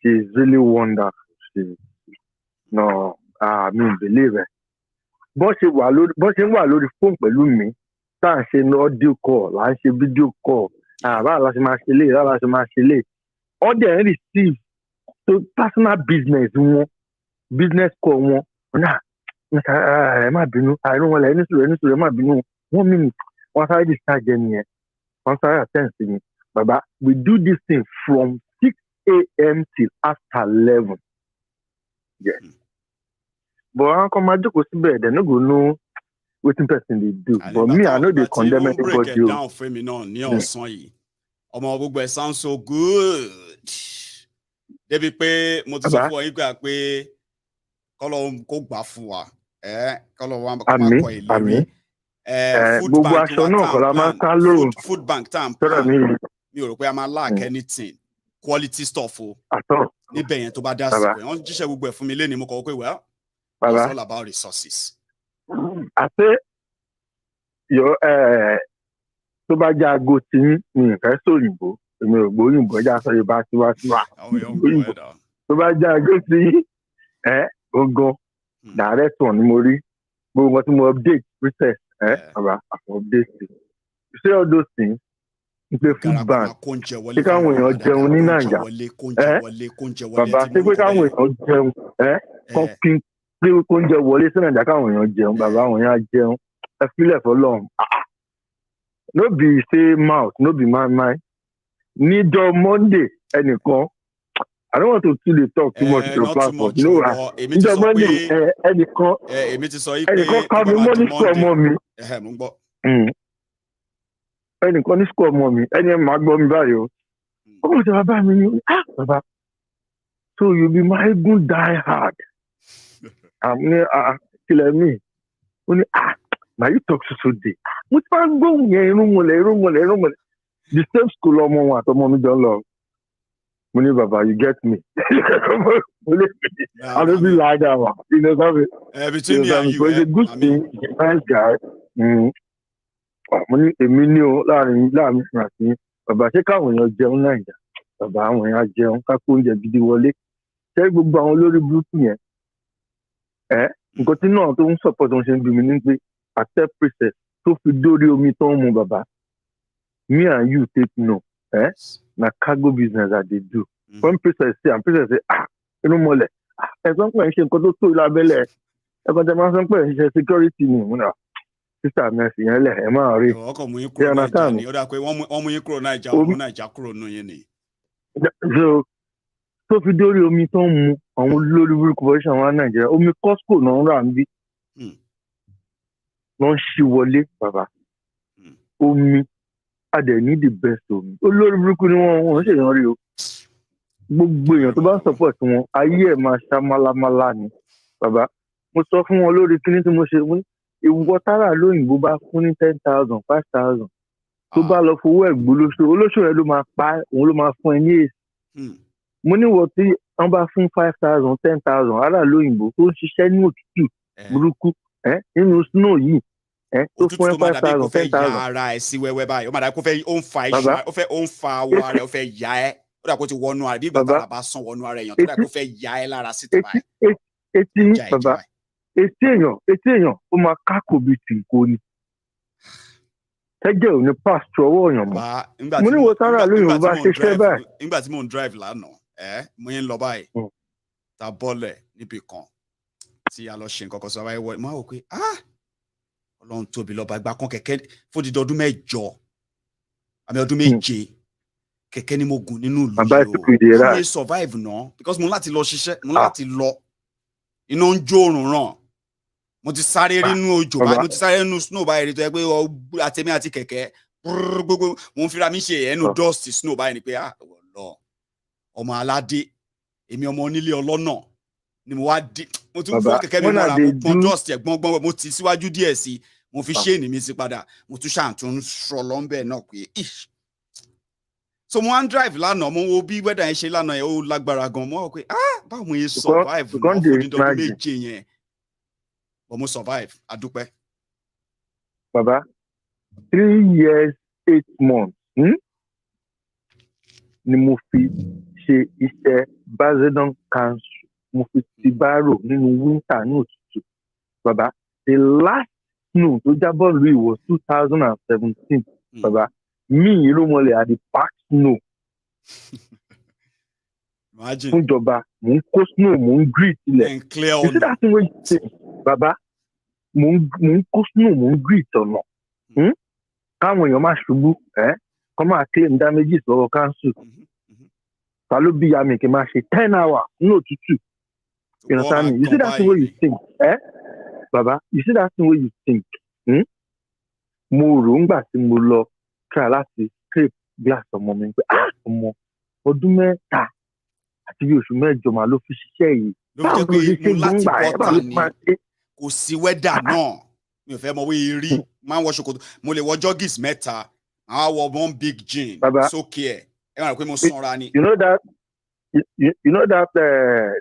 she's really wonderful no I mean believe it bọ́n ṣe ń wà lórí fóònù pẹ̀lú mi tá à ń ṣe ní audio call là ń ṣe video call báwo la ṣe máa ṣe lè báwo la ṣe máa ṣe lè wọ́n dẹ̀ ń receive so personal business call wọn náà ẹ má bínú àìrún wọn lẹ ẹni sùúrù ẹ má bínú 1 minute wọ́n sáré discharge ẹni yẹn wọ́n sáré attend sí mi baba we do this thing from 6 a.m. till after 11. Yes. But I come and jókòó síbẹ̀ they no go know wetin person dey do but me I no dey condemn anybody. break it down fún mi náà ní ọ̀sán yìí ọmọ gbogbo ẹ̀ sound so good débi pé mo ti sọ fún ọ yín pé kọ́lọ́ kó gbà fún wa kọ́lọ́ wa kó má kọ ìlérí food gbogbo bank aṣọ wa náà kọ́ la máa ń ká lóru food bank tá à ń sọ́dọ̀ plan mi ò rò pé a máa lack anything quality stuff o níbẹ̀ yẹn tó bá dá sí pé wọ́n jíṣẹ́ gbogbo ẹ̀ fún mi lẹ́ni mo kọ̀ pé well it's all about resources. àti tó bá jẹ́ aago tí mi ò fẹ́ sóyìnbó èmi ò gbọ́ òyìnbó ẹja sọ yorùbá tiwantiwa òyìnbó tó bá jẹ́ aago tí ogan direct one ni mo rí gbogbo nǹkan tí mo update process bàbá àfọ update you say all those things n pe food bank ṣé káwọn èèyàn jẹun ní nàìjà bàbá ṣé pé káwọn èèyàn jẹun kọ́ kí n pé oúnjẹ wọlé sí nàìjà káwọn èèyàn jẹun bàbá àwọn èèyàn jẹun ẹ fílẹ̀ fọlọ́run no be say mouth no be my níjọ́ Monday ẹnìkan I don't want to really talk too much to the platform you know what níjọ́ Monday ẹnìkan ká mi mọ́ ní sùkú ọmọ mi ẹnìkan ní sùkú ọmọ mi ẹni ẹ máa gbọ́ mi báyìí o ọmọ ìjọba bàbá mi ni bàbá so you be Maiyegun die hard àmì kílẹ̀ mi ó ní na you talk so day mo ti máa ń gbóhùn yẹn irúnmọlẹ̀ the same school ọmọ wọn àtọmọ mi jọ ń lọ mo ní bàbá you get me mo lè fi I don't be like that one you know something between me and you it's a good thing he's a nice guy mo ní èmi ní o láàrin fún àti bàbá ṣé káwọn èèyàn jẹun Nàìjíríà bàbá àwọn èèyàn jẹun ká kó oúnjẹ gidi wọlé ṣé gbogbo àwọn olórí burúkú yẹn nǹkan tí náà tó ń support wọn ṣe ń bí mi ní pé accept process tó fi dórí omi tó ń mu bàbá me and you take no na cargo business that they do when process say and process say inú mọ́lẹ̀ ẹ̀sán pẹ̀ ń ṣe nǹkan tó tó ilé abẹ́lẹ̀ ẹ̀kan tẹ́ máa ń sọ pé ń ṣe security ni ìmúna sísà mẹ́sì yẹn lẹ̀ ẹ̀ máa rí ọkọ̀ mú yín kúrò Nàìjà ni ó dà pé wọ́n mú yín kúrò Nàìjà wọ́n mú Nàìjà kúrò nù yín ni. tó fi dórí omi tó ń mu àwọn olórí burúkú bọ́ṣà wọn Nàìjíríà omi Costco náà ń rà ń bí wọ́n ṣí wọlé bàbá omi adẹ̀ ní the best omi olórí burúkú ni wọ́n ṣèyàn rí o gbogbo èèyàn tó bá ń support wọn ayé ẹ̀ máa ṣá málámálá ni bàbá mo sọ fún wọn lórí kíní tí mo ṣe ìwọ tára lóyìnbó bá fún ní 10,000 5,000 tó bá lọ fowó ẹ̀gbó olóṣù rẹ ló máa pa òun ló máa fún ẹ ní èsì mo níwọ̀ tí wọ́n bá fún 5,000 10,000 ará lóyìnbó tó ń ṣiṣẹ́ ní òtútù burúkú nínú snow yìí tó fún ẹ 5,000 10,000. ó fẹ́ ya ara ẹ̀ sí wẹ́wẹ́ báyìí ó máa dàbí kó fẹ́ ó ń fa awọ ara ẹ̀ ó fẹ́ ya ẹ́ ó dà kó ti wọnú ara bí ìgbà tá a bá sàn wọnú ara èèyàn tó dà kó fẹ́ ya ẹ́ lára síta báyìí. etí èèyàn ó máa kákò bíi tìǹkó ni ẹjẹ ò ní pass tó ọwọ́ èèyàn mọ́ mo ní wo sára lóyún bá ṣe ṣẹ́ báyìí. nígbà tí mò ń drive lánàá mo yẹn ń lọ báyìí ta bọ́ọ̀lẹ̀ níbi kan tí a lọ ṣe nǹkan kan sọ wáyé wọ mo á wò pé Ọlọ́run tóbi lọ́ba ìgbà kan kẹ̀kẹ́ fódìdí ọdún mẹ́jọ àmì ọdún méje kẹ̀kẹ́ ni mo gùn nínú ìlú yìí o mo survive náà because mo láti lọ ṣiṣẹ́ mo láti lọ iná ń jó òrùn ràn mo ti sáré nínú òjò báyìí mo ti sáré nínú snow báyìí rí tó yẹ pé àtẹ̀mí àti kẹ̀kẹ́ gbogbo mo ń fira mi ṣe ẹnu dust snow báyìí ni pé lọ ọmọ aládé èmi ọmọ onílé ọlọ́nà ni mo wá dé mo tún fọ́ kẹ̀kẹ́ mi mọ́ra mo pọn dust ẹ̀ gbọ́ngbọ́n mo ti síwájú díẹ̀ sí mo fi ṣéènì mi sí padà mo tún ṣàǹtún sọ lọ́nbẹ̀ náà pé so mo wá ń drive lánàá mo wo bí weather yẹn ṣe lánàá yẹn ó lágbára gan mo wá pé báwo mo yẹ survive náà fún dídọ́dún méje yẹn but mo survive adúpẹ́. Baba 3 years 8 months ni mo fi ṣe iṣẹ́ Basildon Council mo fi ti bárò nínú winter ní òtútù baba the last snow tó jábọ́ lu was 2017 baba mi ìrúmọlẹ̀ at the park snow fún ìjọba mò ń kó snow mò ń grit ilẹ̀ you see that thing wey you say baba mò ń kó snow mò ń grit ọ̀nà káwọn èèyàn máa ṣubú kọ́ máa claim damages lọ́wọ́ council ta ló bí yàmi kí n máa ṣe 10 hours ní òtútù you understand me you see that thing wey you think baba you see that thing wey you think mo rò ńgbà tí mo lọ try láti scrape glass ọmọ mi pé ọmọ ọdún mẹ́ta àti bí oṣù mẹ́jọ màá ló fi ṣiṣẹ́ yìí ló fi jẹ́ pé mo láti bọ́ta ni kò sí wẹ́dà náà mi ò fẹ́ mọ wí rí máa ń wọ ṣòkòtò mo lè wọ joggers mẹ́ta máa wọ one big jean sókè ẹ máa rò pé mo sanra ni. you know that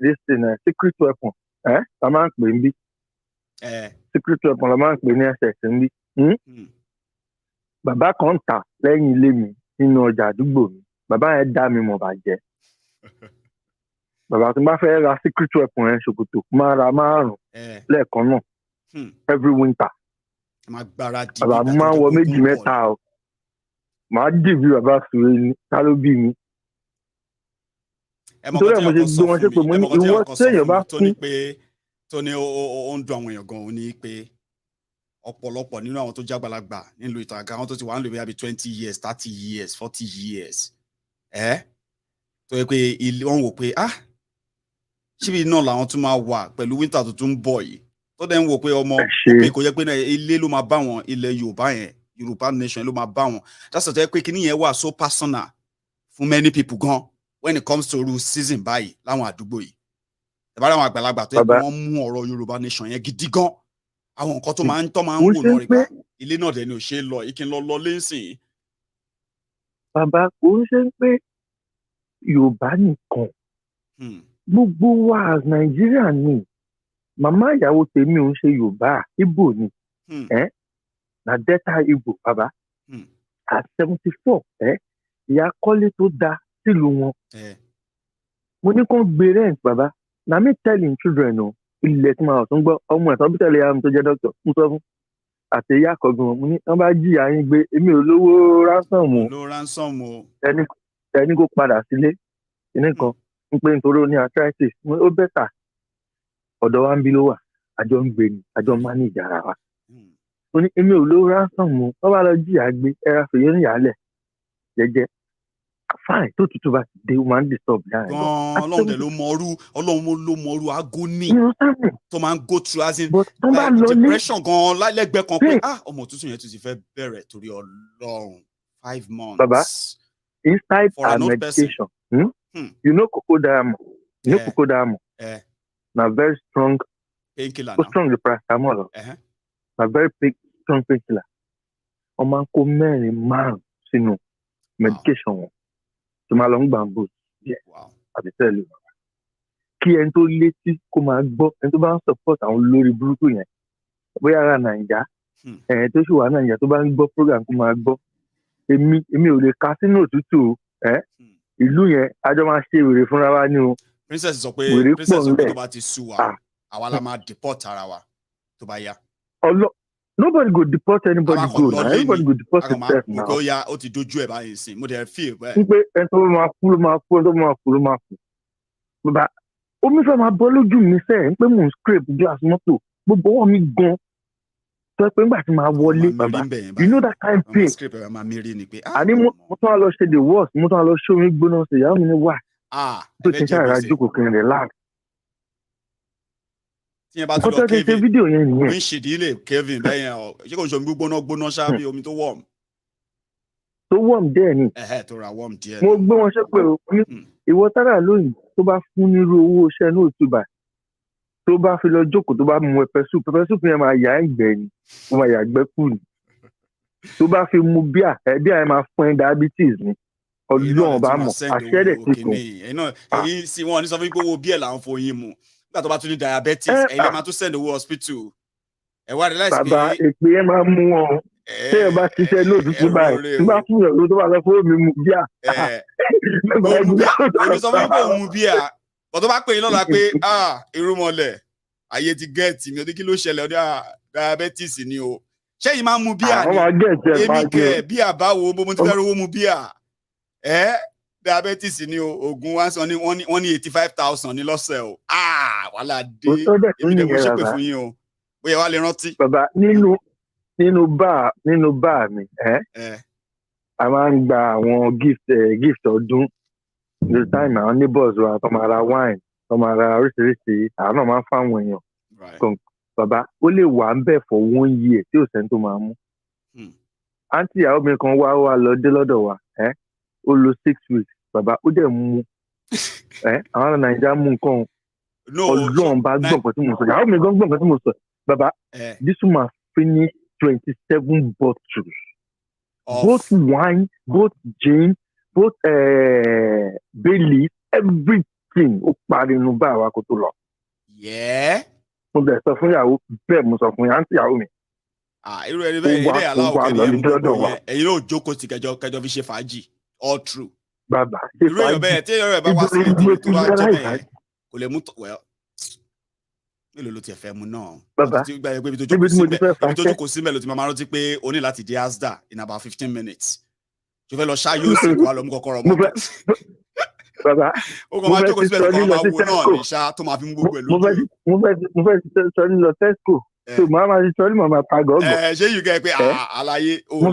this thing secret weapon la máa ń pè ń bí secret weapon la máa ń pè ní ẹsẹ̀ ń bí. Bàbá kan tà lẹ́yìn ilé mi nínú ọjà àdúgbò mi bàbá yẹn dá mi mọ̀ bàjẹ́. Bàbá tí n bá fẹ́ ra secret weapon yẹn ṣòkòtò máa ra 5 lẹ́ẹ̀kan náà every winter. Bàbá mo máa ń wọ 2 mẹ́ta o màá dì bí bàbá sùúrù ni ta ló bí mi. nítorí ẹ̀ mo ṣe gbé wọn ṣe pé mo ní ìwọ téèyàn bá fún. tó ní ó ń dùn àwọn èèyàn gan-an ní pé ọ̀pọ̀lọpọ̀ nínú àwọn tó jágbàlagbà nílùú ìtàgà àwọn tó ti wà ń lò bí 20 years 30 years 40 years tó yẹ pé wọ́n wò pé síbi náà làwọn tún máa wà pẹ̀lú winter tó tún ń bọ̀ yìí tó dẹ̀ ń wò pé ọmọ òkè kò yẹ pé ilé ló máa bá wọn ilẹ̀ Yorùbá yẹn Yoruba nation ló máa bá wọn that's why pé kíní yẹn wà so personal fún many people gan when it comes to season báyìí láwọn àdúgbò yìí ẹ bá láwọn àgbàlagbà tó yẹ pé wọ́n mú ọ̀rọ̀ Yoruba nation yẹn gidi gan àwọn nǹkan tó máa ń wò náà rí pa ilé náà dẹ̀ ni ò ṣe é lọ ìkí ń lọ lẹ́sìn. Bàbá kò ń ṣe pé Yorùbá nìkan gbogbo wa as Nàìjíríà ni màmá ìyàwó tèmi ò ń ṣe Yorùbá Ìgbò ni na Delta Ìgbò bàbá at 74 ìyá kọ́lé tó da sílùú wọn mo ní kó gbé rent bàbá na me telling children o ilẹ̀ tí màá tún gbọ́ ọmọ ẹ̀ tán bí tẹ̀lé ya mi tó jẹ́ dókítà ń sọ fún àti ìyá àkọ́gbọ́n mo ní wọ́n bá jìyà yín gbé èmi ò lówó ransom o ẹni kó padà sílé ìní kan ń pé nítorí ó ní arthritis ó bẹ́tà ọ̀dọ̀ wa ń bí ló wà àjọ ń gbé ni àjọ máa ní ìjà ara wa ó ní èmi ò lówó ransom o wọ́n bá lọ jìyà gbé ẹra fèyí ń yàálẹ̀ jẹ́jẹ́ fine tó tutù bá dé o máa ń disturb láàrin lọ. Ọlọ́run dẹ̀ ló mọrú agony tó máa ń go through as in depression gan lẹ́gbẹ̀ẹ́ kan pé ọmọ tuntun yẹn tún ti fẹ́ bẹ̀rẹ̀ torí Ọlọ́run 5 months. Baba inside our medication you know cocoa diamond na very strong painkiller so strong the paracetamol na very strong painkiller wọ́n máa ń kó 4-5 sínú medication wọn tó máa lọ ń gbàǹbò àti tẹ́lẹ̀ kí ẹni tó létí kó máa gbọ́ ẹni tó bá ń support àwọn olórí burúkú yẹn bóyá ara Nàìjà tó sì wà Nàìjà tó bá ń gbọ́ program kó máa gbọ́ èmi ò lè ka sínú òtútù ìlú yẹn àjọ máa ṣe wèrè fúnra wa ní o. Princess sọ pé tó bá ti sú wa àwa la máa deport ara wa tó bá yá. Nobody go deport anybody go na everybody go deport himself now. Mo ya ó ti dojú ẹ̀ báyìí sìn mo dẹ̀ feel bẹ́ẹ̀. n pé ẹni tó máa kú ló máa kú ẹni tó máa kú ló máa kú. Bàbá omi fẹ́ máa bọ́ lójú mi sẹ́ẹ̀ ń pé mò ń scrape glass mọ́tò gbogbo ọwọ́ mi gan tó ẹ pé ńgbà tí màá wọlé bàbá you know that kind pain. àní mo tún wá lọ ṣe the worst mo tún wá lọ ṣé omi gbóná ṣe ìyá mi ní wà tó ti ṣàrà jókòó kí n relax. tí yẹn bá ti lọ Kevin omi ṣèdílé Kevin bẹ́yẹn ọ ṣé kò ń ṣe omi gbóná ṣá bí omi tó warm. tó warm díẹ̀ ni tó ra warm díẹ̀. mo gbé wọn ṣe pé ìwọ tára lóyìn tó bá fún nírú owó iṣẹ́ ní òtúbà tó bá fi lọ jókòó tó bá mu pepper soup yẹn máa yà ẹ̀gbẹ́ ni ó máa yàgbẹ́ kù ni tó bá fi mu bíà yẹn máa fún ẹ diabetes ni Ọlọ́run bá mọ̀ àṣẹ rẹ̀ ti kùn. èyí sì wọn ní sọ fún mi pé owó bíẹ̀ là ń foyín mu nígbà tó bá tún ní diabetes ẹ̀yin lè máa tún send owó hospital ẹ wá realize pé. bàbá èpè yẹn máa mú wọn ṣé ẹ bá ṣiṣẹ́ lóòtútù báyìí tí bá fún ìyàwó tó bá lọ fún mi mu bíà. omi sọ fún mi pé òun mu bíà bọ́n tó bá pè yín lọ́la pé irúmọlẹ̀ ayé ti gẹ́ẹ̀tì mi ò ní kí ló ṣẹlẹ̀ ọdún diabetes ni o ṣé yìí máa mu bíà ni èmi kẹ bíà báwo mo ti fẹ́ rówó mu bíà diabetes ni o oògùn wa sọ ni wọ́n ní 85,000 ní lọ́sẹ̀ o wàhálà dé èmi dẹ̀ mo ṣépè fún yín o bóyá wàá lè rántí. bàbá nínú báà mi a máa ń gba àwọn gift ọdún the time àwọn neighbors wa tó máa ra wine tó máa ra oríṣiríṣi àwọn náà máa ń fáwọn èèyàn bàbá ó lè wà ń bẹ̀ for 1 year tí ò sẹ́ni tó máa mú. àǹtí ìyàwó mi kan wá lọ dé lọ́dọ̀ wa ó lo 6 weeks bàbá ó dẹ̀ mú àwọn Nàìjíríà mú nǹkan No. Baba, this woman finished 27 bottles. Both wine, both gin, both Bailey, everything. Yeah. Irú ẹni bẹ́ẹ̀ ilé aláwọ̀ kẹ́ni ẹ̀ mú gbogbo yẹn ẹ̀yin náà jókòó sí kẹjọ fi ṣe fàájì all true. Bàbá irú èèyàn bẹ́ẹ̀ tí èèyàn rẹ̀ bá wá sí ìdílé tó bá jẹ́ bẹ́ẹ̀ yẹn kò lè mú mélòó ló tiẹ̀ fẹ́ mu náà. Bàbá ibi tó jókòó sí mẹ́ ló ti máa rántí pé o ní láti dé Asda in about 15 minutes. tó fẹ́ lọ ṣáyó sí kó wá lọ mú kọ́kọ́rọ́ mọ́tò. Bàbá ó kàn máa jókòó síbẹ̀ lọ́kàn máa wo náà ní ṣá tó máa fi mú gbogbo ẹ̀ lójú. mo fẹ́ sọ ní lọ Tesco so màá máa sọ ní màmá ta gọ́gọ́. ṣé yìí kẹ́ ẹ pé àlàyé òun mo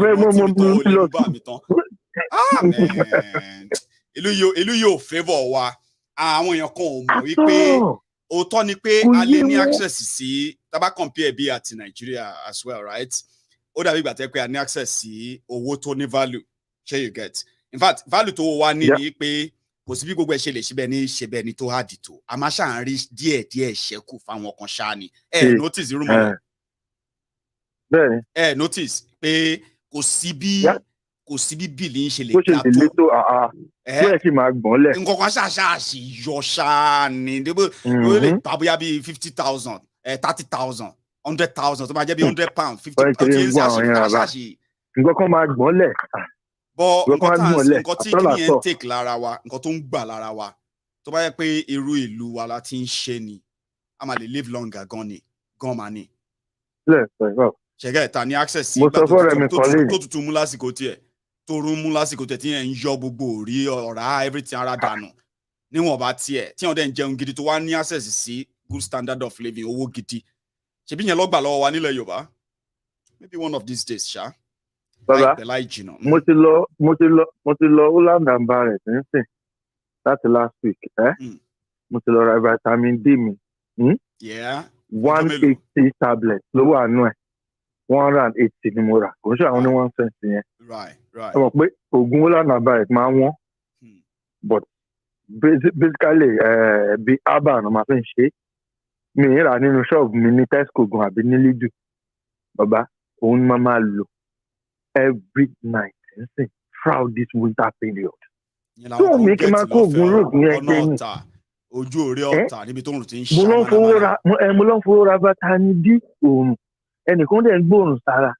ti lè bá mi tán. ìlú yóò favour wa àwọn èèyàn kan ò mọ̀ wípé òótọ́ ni pé a lè ní access sí tábà compare bí àti Nigeria as well, right? ó dàbí ìgbà tẹ́ pé a ní access sí owó tó ní value ṣé you get in fact value tó wà ní ni pé kò sí bí gbogbo ẹ ṣe lè ṣe bẹ́ẹ̀ ni tó hard tó a máa ṣàn rí díẹ̀ ṣẹ́kù fáwọn kan ṣáà ni notice irú mọ́ bẹ́ẹ̀ notice pé kò sí bí bíìlì ń ṣe lè ga tó bẹ́ẹ̀ sì máa gbọ́n lẹ̀ nǹkan kan ṣáàṣì yọ ṣáà ni ó lè ta bóyá bíi 50,000 30,000 100,000 tó máa jẹ́ bí £100 50,000 ṣáàṣì nǹkan kan máa gbọ́n lẹ̀. But nǹkan tí kìíní ẹ̀ ń take lára wa nǹkan tó ń gbà lára wa tó bá yẹ pé irú ìlú wa la ti ń ṣe ni a máa lè live longer gan máa ní. ṣẹ̀gẹ́ ìta ní access sí ìgbà tó tutù mú lásìkò tiẹ̀ tó rún mú lásìkò tiẹ̀ tí yẹn ń yọ gbogbo orí ọ̀rá everything ara dànù níwọ̀n bá tiẹ̀ tí wọ́n dẹ̀ ń jẹun gidi tó wá ní access sí good standard of living owó gidi ṣebí yẹn lọ́gbà lọ́wọ́ wa nílẹ̀ Yorùbá maybe one of these days ṣá. Bàbá mo ti lọ Holland and Barrett nísìn láti last week mo ti lọ ra vitamin D mi 180 tablets ló wà nù ẹ̀ 180 ni mo rà kò ń ṣe àwọn ní 1 cent yẹn ẹ mọ̀ pé oògùn Holland and Barrett máa wọ́n but basically bí herbal ni màá fi ń ṣe mi ì rà nínú ṣọ́ọ̀bù mi ní Tesco gan àbí ní Lidl bàbá òun ni màá máa lò every night throughout this winter period. Tó mi kí n máa kó oògùn rògùn yẹn jẹ ní. Ojú òré ọ̀tà níbi tó ń ti ń ṣá. Mo lọ fowó ra vitamin D òòrùn ẹnìkan dẹ̀ ń gbóòrùn sára.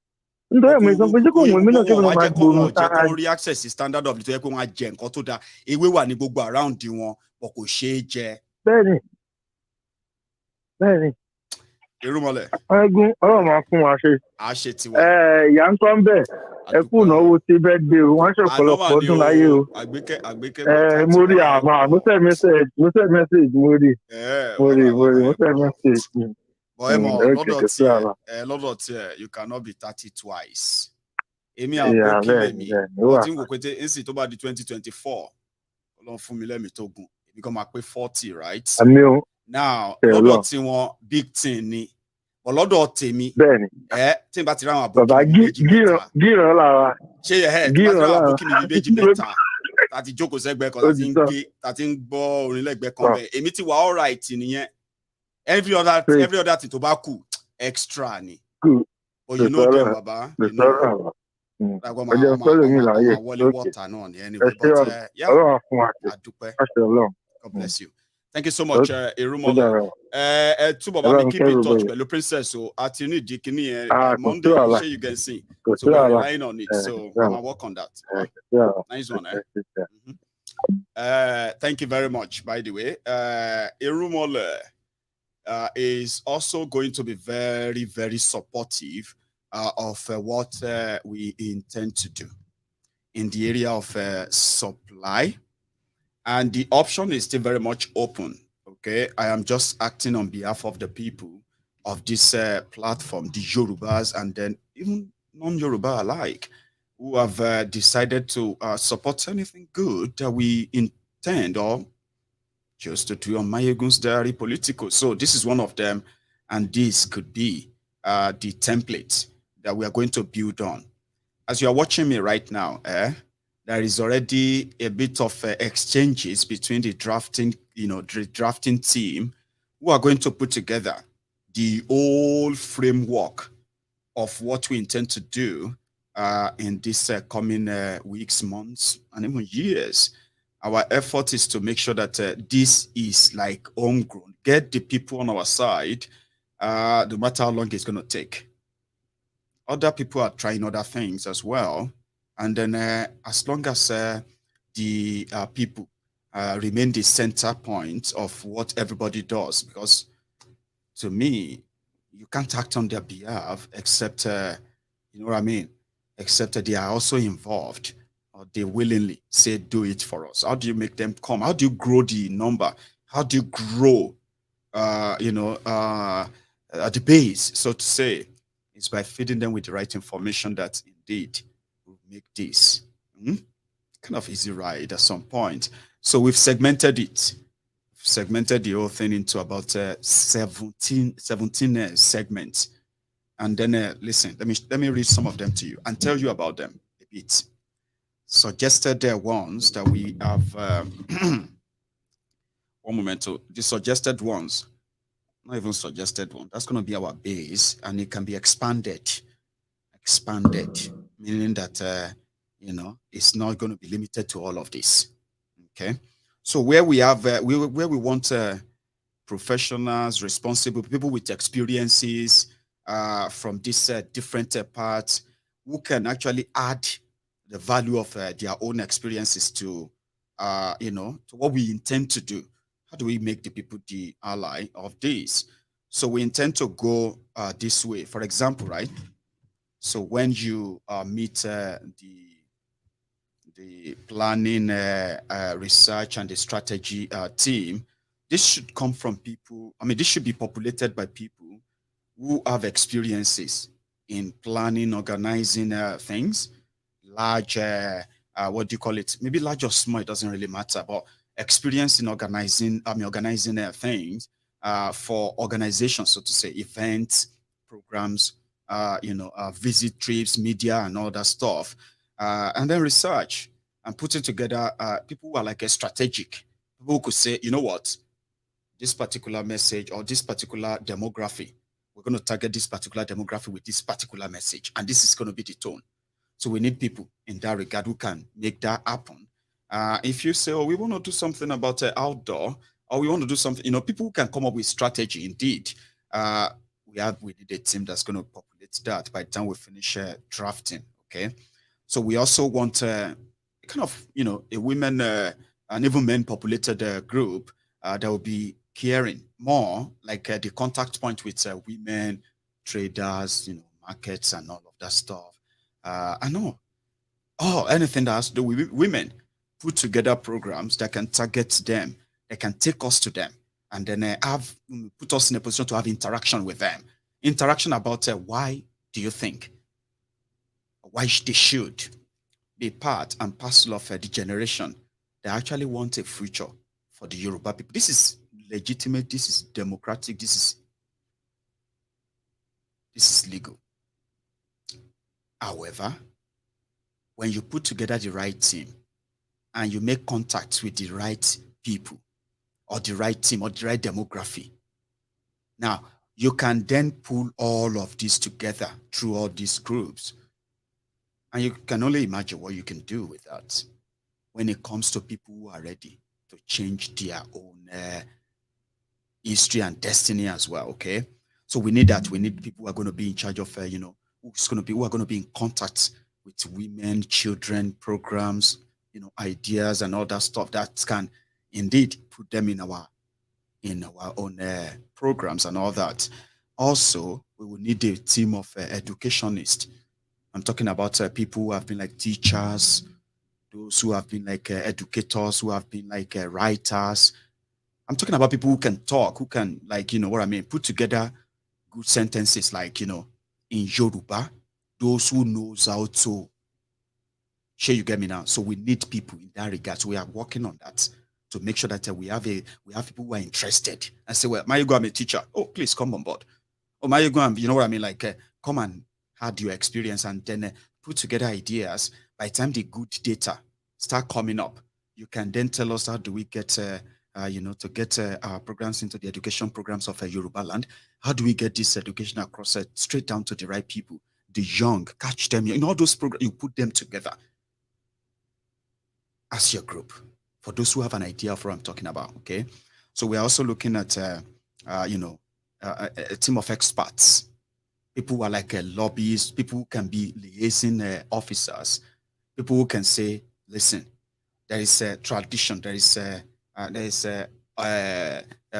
Nítorí ẹ̀mí sọ pé ṣé kò wọ́n mi náà kí wọ́n máa gbóòrùn sára. Wọ́n jẹ́ kó rí access sí standard of living tó yẹ pé wọ́n á jẹ nǹkan tó dáa. Ewé wà ní gbogbo around wọn but kò ṣeé jẹ. Bẹ́ẹ̀ni. Irúmọlẹ̀. Ẹ̀gún Ọlọ́run máa fún wa ṣe. A ṣe tiwa. Ìyá ń tọ́ ń bẹ̀. Ẹ kú ìnáwó tí bẹ́ẹ̀ dé o, wọ́n ṣọ̀pọ̀lọpọ̀ ọdún láyé o. Mo rí àmọ́ mo send message mo rí message. Bọ̀ ẹ mọ̀ lọ́dọ̀ tí you cannot be 30 twice. Èmi àpò kílẹ̀ mi, wọ́n ti ń wò pé èsì tó bá di 2024, Ọlọ́run fún mi lẹ́mìí tó gùn, èmi kan máa pé 40, right? Àmì o. Now lọ́dọ̀ tí wọ́n big thing ni ọlọ́dọ̀ tèmi tí n bá ti ráwọn àbókí méjì mẹ́ta gíràn lára ṣé tí n bá ti ráwọn àbókí méjì mẹ́ta láti jókòó sẹ́gbẹ́ kan láti ń gbọ́ orin lẹ́gbẹ́ kan bẹ́ẹ̀ èmi ti wà all right nìyẹn every other thing tó bá kù extra ni but you know them baba you know lágbọ́n máa wọlé water náà ni anyway but adúpẹ́ God bless you. Thank you so much, Irumole. Túbọ̀ bá mi keep in touch pẹ̀lú princess o àti ní ìdí kìíní yẹn Monday ṣé you can see so we're relying on it so I'll work on that. Nice one. Thank you very much, by the way. Irumole is also going to be very, very supportive of what we intend to do in the area of supply. And the option is still very much open, okay? I am just acting on behalf of the people of this platform, the Yorubas, and then even non-Yoruba alike, who have decided to support anything good that we intend or just to do on Maiyegun's Diary Political. So this is one of them, and this could be the template that we are going to build on. As you are watching me right now, there is already a bit of exchanges between the drafting, the drafting team who are going to put together the whole framework of what we intend to do in this coming weeks, months, and even years. Our effort is to make sure that this is like homegrown. Get the people on our side, no matter how long it's going to take. Other people are trying other things as well. And then as long as the people remain the center point of what everybody does, because to me, you can't act on their behalf except, you know what I mean? Except that they are also involved or they willingly say, do it for us. How do you make them come? How do you grow the number? How do you grow, at the base, so to say? It's by feeding them with the right information that indeed will make this kind of easy ride at some point. So we've segmented it, segmented the whole thing into about 17 segments. And then listen, let me read some of them to you and tell you about them a bit. Suggested ones that we have. One moment. So the suggested ones, not even suggested one. That's going to be our base, and it can be expanded. Expanded, meaning that it's not going to be limited to all of this. Okay. So where we have where we want professionals, responsible people with experiences from these different parts who can actually add the value of their own experiences to to what we intend to do. How do we make the people the ally of this? So we intend to go this way. For example, right? So when you meet the planning, research, and the strategy team, this should come from people. I mean, this should be populated by people who have experiences in planning, organizing things, large, what do you call it? Maybe large or small, it doesn't really matter, but experience in organizing, organizing things for organizations, so to say, events, programs, visit trips, media, and all that stuff. And then research and putting together people who are like a strategic, people who could say, you know what, this particular message or this particular demography, we're going to target this particular demography with this particular message, and this is going to be the tone. So we need people in that regard who can make that happen. If you say, oh, we want to do something about outdoor, or we want to do something, people who can come up with strategy indeed. We need a team that's going to populate that by the time we finish drafting. Okay. So we also want kind of, a women and even men populated group that will be caring more, like the contact point with women, traders, markets and all of that stuff. I know. Oh, anything that has to do with women, put together programs that can target them, that can take us to them, and then put us in a position to have interaction with them. Interaction about why do you think, why they should be part and parcel of the generation that actually want a future for the Yoruba people. This is legitimate, this is democratic, this is legal. However, when you put together the right team and you make contacts with the right people or the right team or the right demography, now you can then pull all of this together through all these groups. And you can only imagine what you can do with that when it comes to people who are ready to change their own history and destiny as well. Okay. So we need that. We need people who are going to be in charge of, who are going to be in contact with women, children, programs, ideas and all that stuff that can indeed put them in our own programs and all that. Also, we will need a team of educationists. I'm talking about people who have been like teachers, those who have been like educators, who have been like writers. I'm talking about people who can talk, who can put together good sentences like, in Yoruba, those who knows how to. Sure, you get me now. So we need people in that regard. So we are working on that to make sure that we have people who are interested and say, well, Maiyegun, I'm a teacher. Oh, please come on board. Oh, Maiyegun, you know what I mean? Like, come and add your experience and then put together ideas. By the time the good data start coming up, you can then tell us how do we get to get our programs into the education programs of Yorubaland. How do we get this education across straight down to the right people, the young, catch them in all those programs? You put them together as your group. For those who have an idea of what I'm talking about, okay. So we're also looking at, a team of experts, people who are like lobbyists, people who can be liaison officers, people who can say, listen, there is a tradition,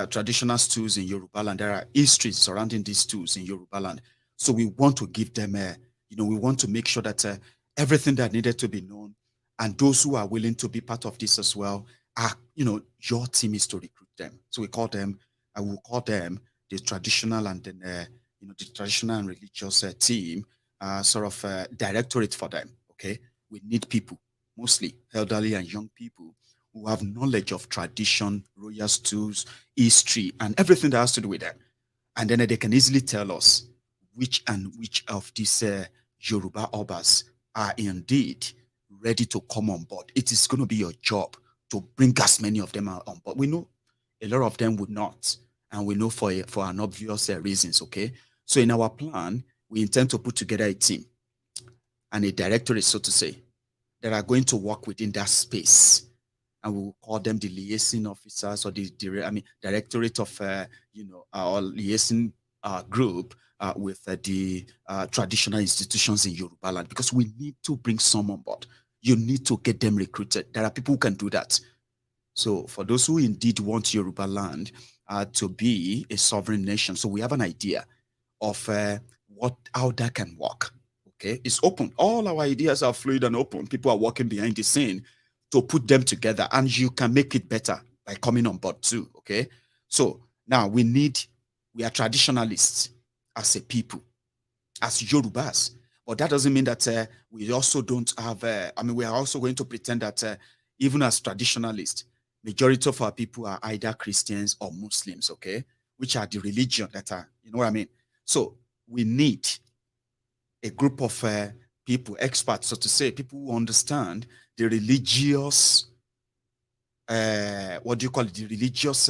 traditional stools in Yorubaland. There are histories surrounding these stools in Yorubaland. So we want to give them, we want to make sure that everything that needed to be known, and those who are willing to be part of this as well, are, your team is to recruit them. So I will call them the traditional and then, the traditional and religious team, sort of directorate for them. Okay, we need people, mostly elderly and young people, who have knowledge of tradition, royal stools, history, and everything that has to do with them. And then they can easily tell us which of these Yoruba Obas are indeed ready to come on board. It is going to be your job to bring as many of them on board. We know a lot of them would not, and we know for an obvious reasons, okay? So in our plan, we intend to put together a team and a directorate, so to say, that are going to work within that space, and we will call them the liaison officers or the directorate of our liaison group with the traditional institutions in Yorubaland, because we need to bring some on board. You need to get them recruited. There are people who can do that. So for those who indeed want Yorubaland to be a sovereign nation, so we have an idea of how that can work. Okay, it's open. All our ideas are fluid and open. People are working behind the scene to put them together, and you can make it better by coming on board too. Okay, so now we are traditionalists as a people, as Yorubas, but that doesn't mean that we also don't have. We are also going to pretend that even as traditionalists, majority of our people are either Christians or Muslims. Okay, which are the religion that are, you know what I mean. So we need a group of people, experts, so to say, people who understand the religious, the religious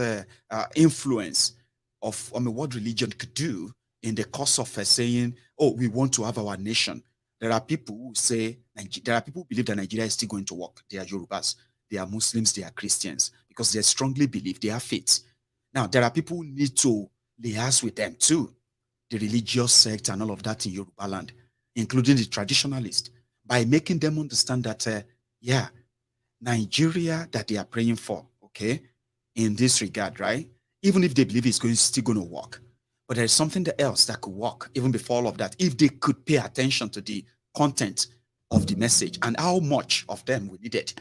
influence of, what religion could do in the course of saying, oh, we want to have our nation. There are people who say, there are people who believe that Nigeria is still going to work. They are Yorubas, they are Muslims, they are Christians, because they strongly believe, they have faith. Now, there are people who need to liaise with them too, the religious sect and all of that in Yorubaland, including the traditionalists, by making them understand that, Nigeria that they are praying for, okay, in this regard, right? Even if they believe it's still going to work, but there's something else that could work even before all of that, if they could pay attention to the content of the message and how much of them we needed.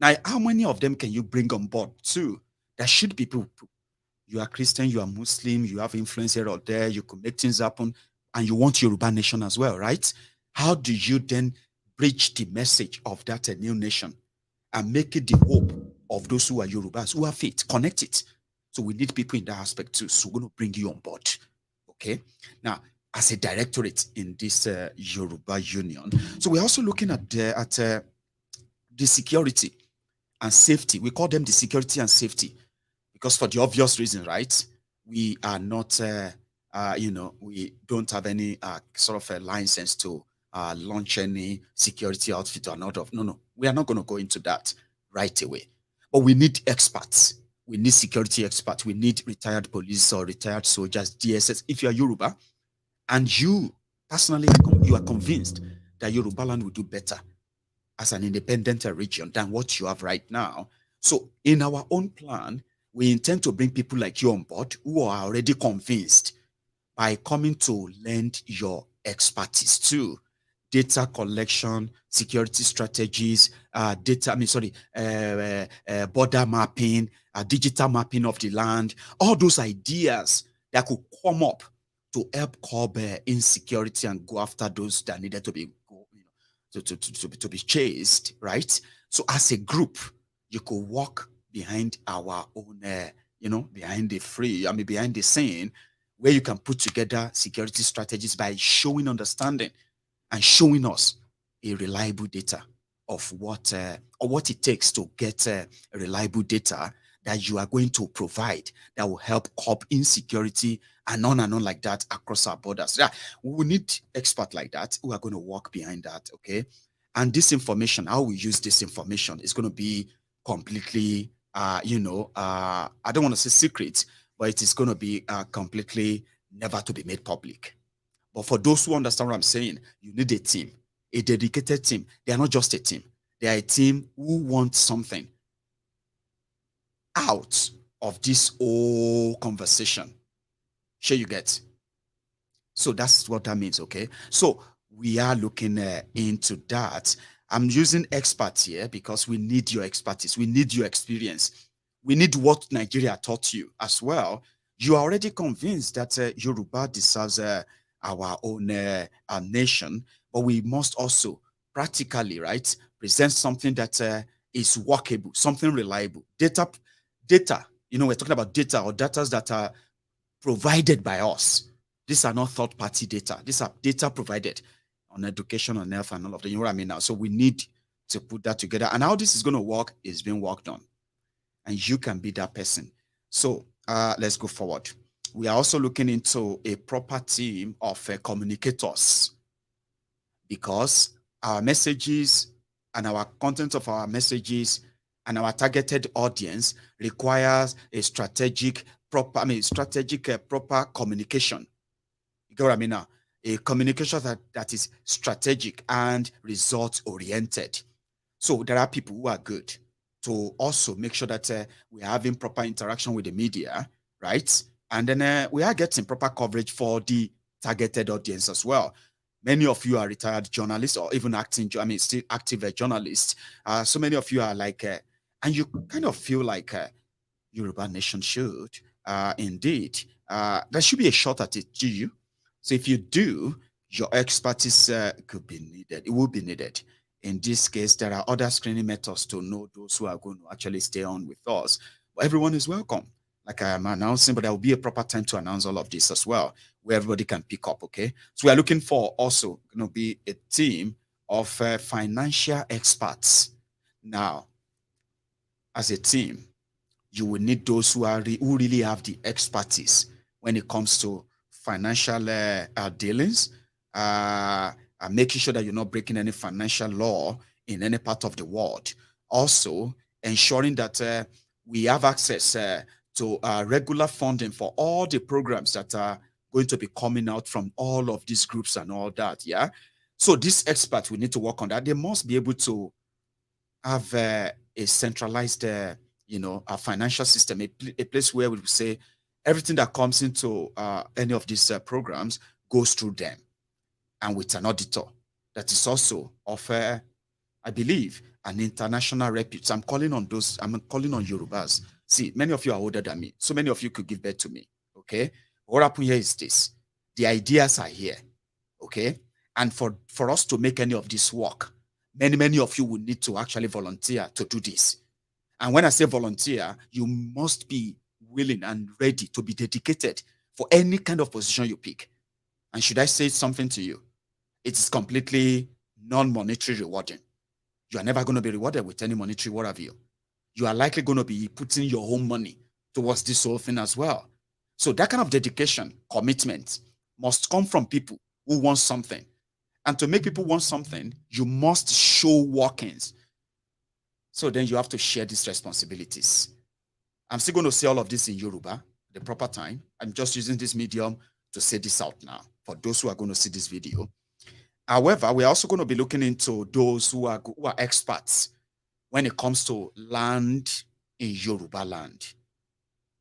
Now, how many of them can you bring on board too? There should be people. You are Christian, you are Muslim, you have influence here or there, you can make things happen, and you want Yoruba nation as well, right? How do you then bridge the message of that new nation and make it the hope of those who are Yorubas, who have faith, connect it? So we need people in that aspect too. So we're going to bring you on board, okay? Now, as a directorate in this Yoruba Union, so we're also looking at the security and safety. We call them the security and safety, because for the obvious reason, right? We are not, we don't have any sort of a license to launch any security outfit or not. No, we are not going to go into that right away. But we need experts. We need security experts. We need retired police or retired soldiers, DSS. If you are Yoruba and you personally, you are convinced that Yorubaland will do better as an independent region than what you have right now. So in our own plan, we intend to bring people like you on board who are already convinced by coming to lend your expertise to data collection, security strategies, border mapping, digital mapping of the land, all those ideas that could come up to help curb insecurity and go after those that needed to be to be chased, right? So as a group, you could walk behind our own, behind the scene, where you can put together security strategies by showing understanding and showing us a reliable data of what it takes to get reliable data that you are going to provide that will help curb insecurity and on like that across our borders. Yeah, we need experts like that who are going to work behind that, okay? And this information, how we use this information is going to be completely, I don't want to say secret, but it is going to be completely never to be made public. But for those who understand what I'm saying, you need a team, a dedicated team. They are not just a team. They are a team who want something out of this whole conversation. Sure, you get. So that's what that means, okay? So we are looking into that. I'm using experts here because we need your expertise. We need your experience. We need what Nigeria taught you as well. You are already convinced that Yoruba deserves our own nation, but we must also practically, right, present something that is workable, something reliable. Data, we're talking about data or data that are provided by us. These are not third-party data. These are data provided on education, on health, and all of that. You know what I mean now? So we need to put that together. And how this is going to work is being worked on. And you can be that person. So let's go forward. We are also looking into a proper team of communicators, because our messages and our content of our messages and our targeted audience requires a proper communication. You get what I mean now? A communication that is strategic and result oriented. So there are people who are good to also make sure that we are having proper interaction with the media, right? And then we are getting proper coverage for the targeted audience as well. Many of you are retired journalists or even still active journalists. So many of you are like, and you kind of feel like Yoruba Nation should. Indeed. There should be a shot at it, do you? So if you do, your expertise could be needed. It will be needed. In this case, there are other screening methods to know those who are going to actually stay on with us. But everyone is welcome. Like I am announcing, but there will be a proper time to announce all of this as well, where everybody can pick up, okay? So we are looking for also going to be a team of financial experts. Now, as a team, you will need those who really have the expertise when it comes to financial dealings, making sure that you're not breaking any financial law in any part of the world. Also, ensuring that we have access to regular funding for all the programs that are going to be coming out from all of these groups and all that, yeah? So these experts, we need to work on that. They must be able to have a centralized, a financial system, a place where we will say everything that comes into any of these programs goes through them, and with an auditor that is also of, I believe, an international repute. So I'm calling on Yorubas. See, many of you are older than me. So many of you could give birth to me, okay? What happened here is this. The ideas are here, okay? And for us to make any of this work, many of you will need to actually volunteer to do this. And when I say volunteer, you must be willing and ready to be dedicated for any kind of position you pick. And should I say something to you? It is completely non-monetary rewarding. You are never going to be rewarded with any monetary reward of you. You are likely going to be putting your own money towards this whole thing as well. So that kind of dedication, commitment must come from people who want something. And to make people want something, you must show workings. So then you have to share these responsibilities. I'm still going to say all of this in Yoruba, the proper time. I'm just using this medium to say this out now for those who are going to see this video. However, we're also going to be looking into those who are experts when it comes to land in Yorubaland.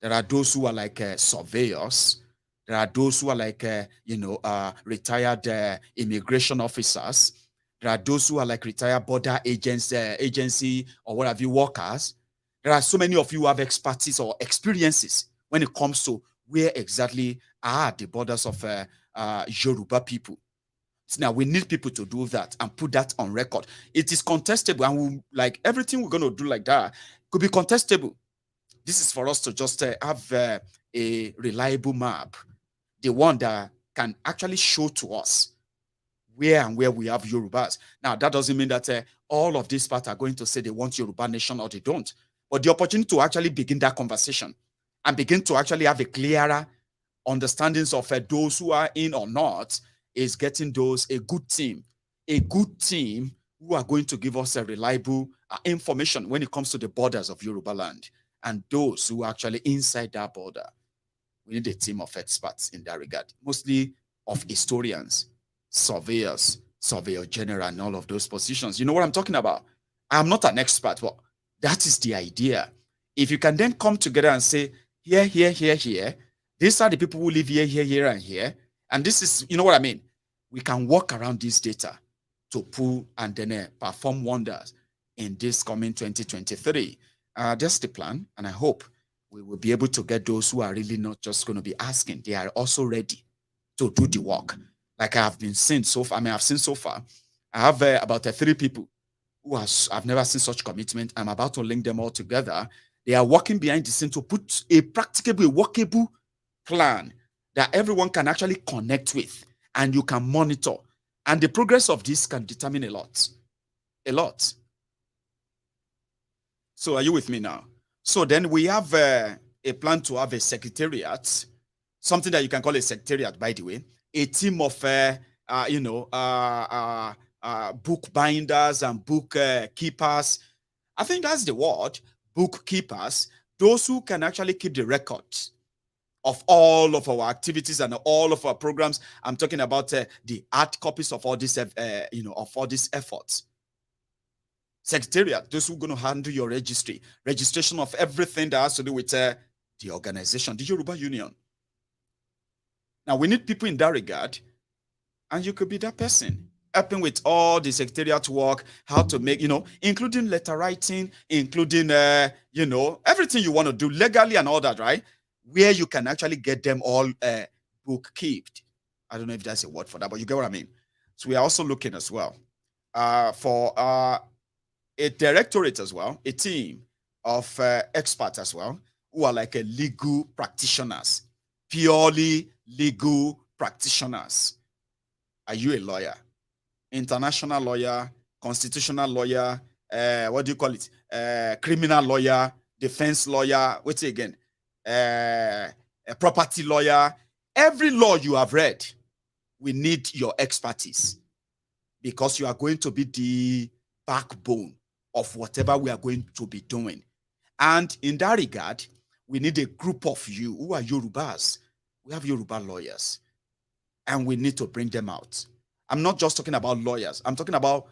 There are those who are like surveyors. There are those who are like, retired immigration officers. There are those who are like retired border agency or what have you workers. There are so many of you who have expertise or experiences when it comes to where exactly are the borders of Yoruba people. So now we need people to do that and put that on record. It is contestable, and everything we're going to do like that could be contestable. This is for us to just have a reliable map, the one that can actually show to us where we have Yorubas. Now, that doesn't mean that all of these parts are going to say they want Yoruba nation or they don't. but the opportunity to actually begin that conversation and begin to actually have a clearer understandings of those who are in or not is getting those a good team who are going to give us a reliable information when it comes to the borders of Yorubaland and those who are actually inside that border. We need a team of experts in that regard, mostly of historians, surveyors, surveyor general, and all of those positions. You know what I'm talking about? I'm not an expert, but that is the idea. If you can then come together and say, here, these are the people who live here, and here, and this is, you know what I mean? We can work around this data to pull and then perform wonders in this coming 2023. That's the plan, and I hope we will be able to get those who are really not just going to be asking, they are also ready to do the work. Like I have been seeing so far, I've seen so far, I have about 3 people who I've never seen such commitment. I'm about to link them all together. They are working behind the scene to put a practicable, workable plan that everyone can actually connect with and you can monitor. And the progress of this can determine a lot. A lot. So are you with me now? So then we have a plan to have a secretariat, something that you can call a secretariat, by the way, a team of, book binders and book keepers. I think that's the word, bookkeepers, those who can actually keep the records of all of our activities and all of our programs. I'm talking about the hard copies of all this, of all these efforts. Secretariat, those who are going to handle your registration of everything that has to do with the organization, the Yoruba Union. Now, we need people in that regard, and you could be that person, helping with all the secretariat work, how to make, including letter writing, including, everything you want to do legally and all that, right? Where you can actually get them all book-kept. I don't know if that's a word for that, but you get what I mean. So we are also looking as well for a directorate as well, a team of experts as well, who are like legal practitioners, purely legal practitioners. Are you a lawyer? International lawyer, constitutional lawyer, what do you call it? Criminal lawyer, defense lawyer, what's it again? A property lawyer. Every law you have read, we need your expertise because you are going to be the backbone of whatever we are going to be doing. And in that regard, we need a group of you who are Yorubas. We have Yoruba lawyers, and we need to bring them out. I'm not just talking about lawyers. I'm talking about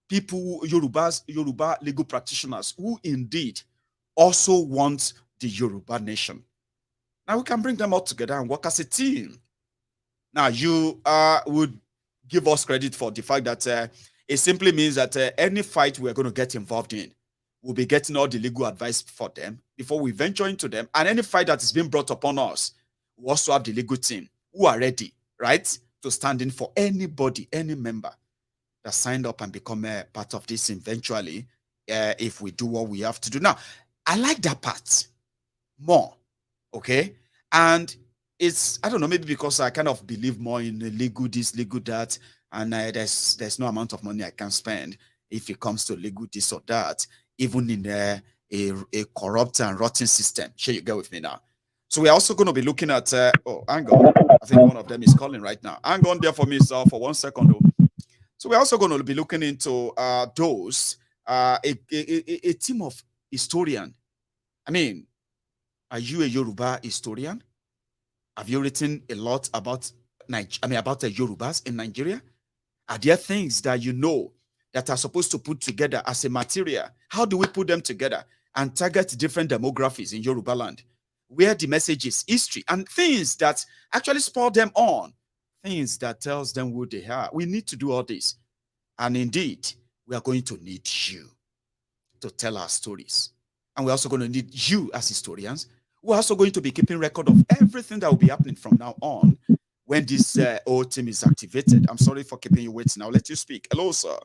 people, Yoruba legal practitioners who indeed also want the Yoruba nation. Now we can bring them all together and work as a team. Now you would give us credit for the fact that it simply means that any fight we're going to get involved in, we'll be getting all the legal advice for them before we venture into them. And any fight that is being brought upon us, we also have the legal team who are ready, right, to stand in for anybody, any member that signed up and become a part of this eventually, if we do what we have to do. Now, I like that part more, okay? And it's, I don't know, maybe because I kind of believe more in legal this, legal that, and there's no amount of money I can spend if it comes to legal this or that, even in a corrupt and rotten system. Sure, you get with me now. So we're also going to be looking at, oh, hang on. I think one of them is calling right now. Hang on there for me, sir, for 1 second, though. So we're also going to be looking into those, a team of historians. I mean, are you a Yoruba historian? Have you written a lot about about the Yorubas in Nigeria? Are there things that you know that are supposed to put together as a material? How do we put them together and target different demographics in Yorubaland, where the message is history and things that actually spur them on, things that tells them who they are? We need to do all this. And indeed, we are going to need you to tell our stories. And we're also going to need you as historians. We're also going to be keeping record of everything that will be happening from now on when this old team is activated. I'm sorry for keeping you waiting. I'll let you speak. Hello, sir.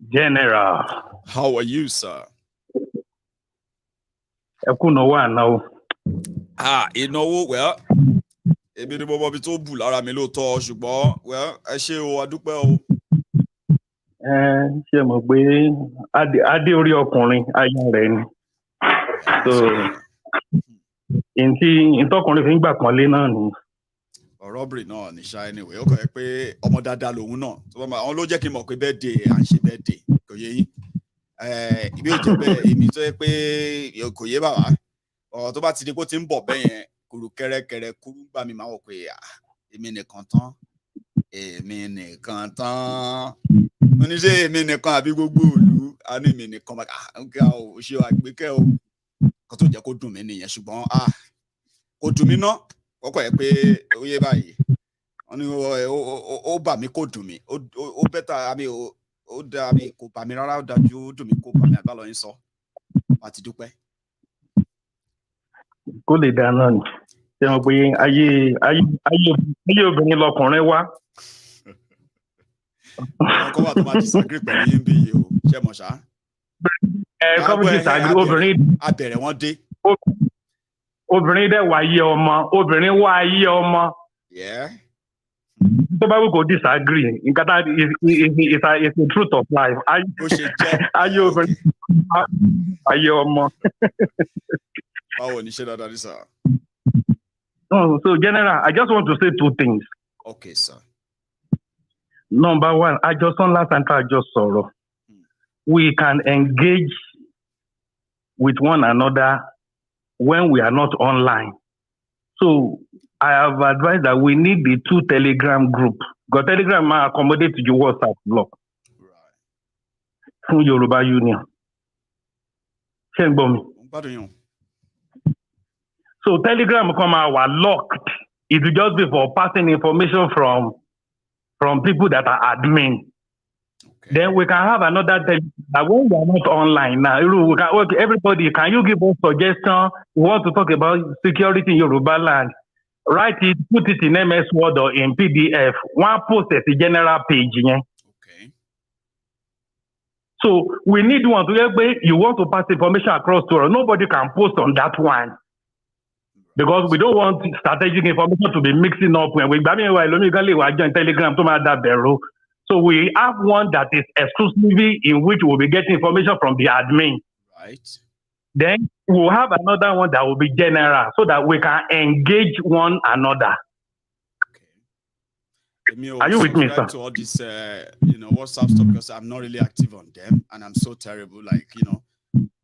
General. How are you, sir? Well, ebi ni mo mọ bí tó bù lára mi lóòótọ́ ṣùgbọ́n well ẹ ṣé o adúpẹ́ o. ṣe mọ̀ pé adé orí ọkùnrin aya rẹ̀ ni. So ìtọ́kùnrin fi ń gbà pọ́nlé náà ni. Robbery náà ní ṣá anyway ó kọ̀ ẹ́ pé ọmọ dáadáa lòun náà àwọn ló jẹ́ kí n mọ̀ pé birthday à ń ṣe birthday kò yé yín ibi ò jẹ́ bẹ́ẹ̀ èmi tó yẹ pé kò yé bàbá ọ̀rọ̀ tó bá ti di kó ti ń bọ̀ bẹ́ẹ̀ yẹn kúrú kẹ́rẹ́kẹ́rẹ́ kúrú gbà mí máa wọ̀ pé èmi nìkan tán mo ní ṣe èmi nìkan àbí gbogbo ìlú a ní èmi nìkan ṣé àgbékẹ́ o kó tó jẹ́ kó dùn mí nìyẹn ṣùgbọ́n kò dùn mí ná kọ́kọ́ ẹ̀ pé ó yé báyìí wọ́n ní ó bà mí kò dùn mí ó bẹ́tà àmì ó dá mi kò bà mí rárá ó dájú ó dùn mí kò bà mí àbá lọ́yìn sọ àti dúpẹ́. Kó lè dáa náà ni ṣé wọn pé ayé obìnrin lọkùnrin wá. ọkọ wa tó máa disagree pẹ̀lú yín bí yìí o ṣé mo ṣá. obìnrin abẹ̀rẹ̀ wọn dé. obìnrin dẹ̀ wá ayé ọmọ obìnrin wá ayé ọmọ. tó bá wù kó disagree nǹkan tá is the truth of life. ayé obìnrin ayé ọmọ. báwo ni ṣe dáadáa ní sà. So General, I just want to say two things. Okay, sir. Number one, I just sorrow. We can engage with one another when we are not online. So I have advised that we need the 2 Telegram group. Because Telegram might accommodate your WhatsApp block. Right. From Yoruba Union. So Telegram come out locked. It will just be for passing information from people that are admin. Okay. Then we can have another that when we are not online now, everybody, can you give us suggestion? We want to talk about security in Yorubaland. Write it, put it in MS Word or in PDF. One post at the general page. Yeah? Okay. So we need one to you want to pass information across to us. Nobody can post on that one. Because we don't want strategic information to be mixing up when we join Telegram to. So we have one that is exclusively in which we'll be getting information from the admin. Right. Then we'll have another one that will be general so that we can engage one another. Okay. Are you with me, sir? To all this, WhatsApp stuff because I'm not really active on them and I'm so terrible,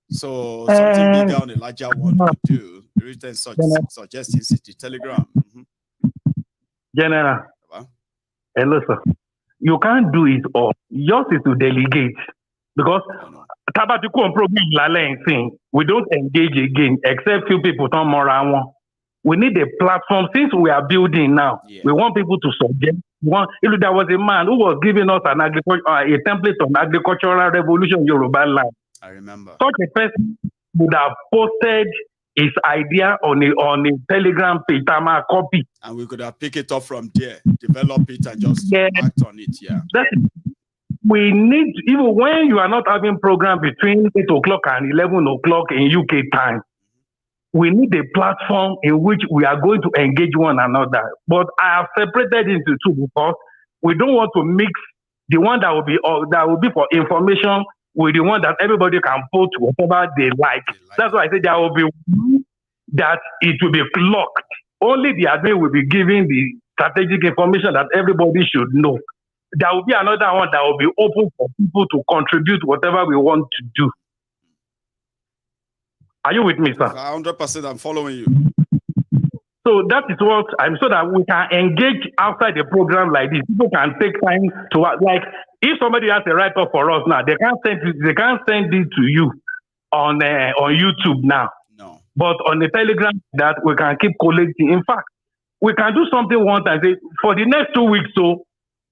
So something bigger on a larger one to do. Written suggestions the Telegram. Mm-hmm. General. Hello, sir. You can't do it all. Yours is to delegate. Because we don't engage again except few people turn more around one. We need a platform since we are building now. Yeah. We want people to suggest. There was a man who was giving us a template on agricultural revolution in Yorubaland. I remember. Such a person would have posted his idea on a Telegram page, copy. And we could have picked it up from there, develop it and just act on it, yeah. We need, even when you are not having program between 8 o'clock and 11 o'clock in UK time, we need a platform in which we are going to engage one another. But I have separated into 2 because we don't want to mix the one that will be for information with the one that everybody can post whatever they like. That's why I said there will be one that it will be locked. Only the admin will be giving the strategic information that everybody should know. There will be another one that will be open for people to contribute whatever we want to do. Are you with me, sir? 100%, I'm following you. So that is what I'm so that we can engage outside the program like this. People can take time to if somebody has a write-up for us now, they can't send it to you on YouTube now. No. But on the Telegram that we can keep collecting. In fact, we can do something once and say for the next 2 weeks. So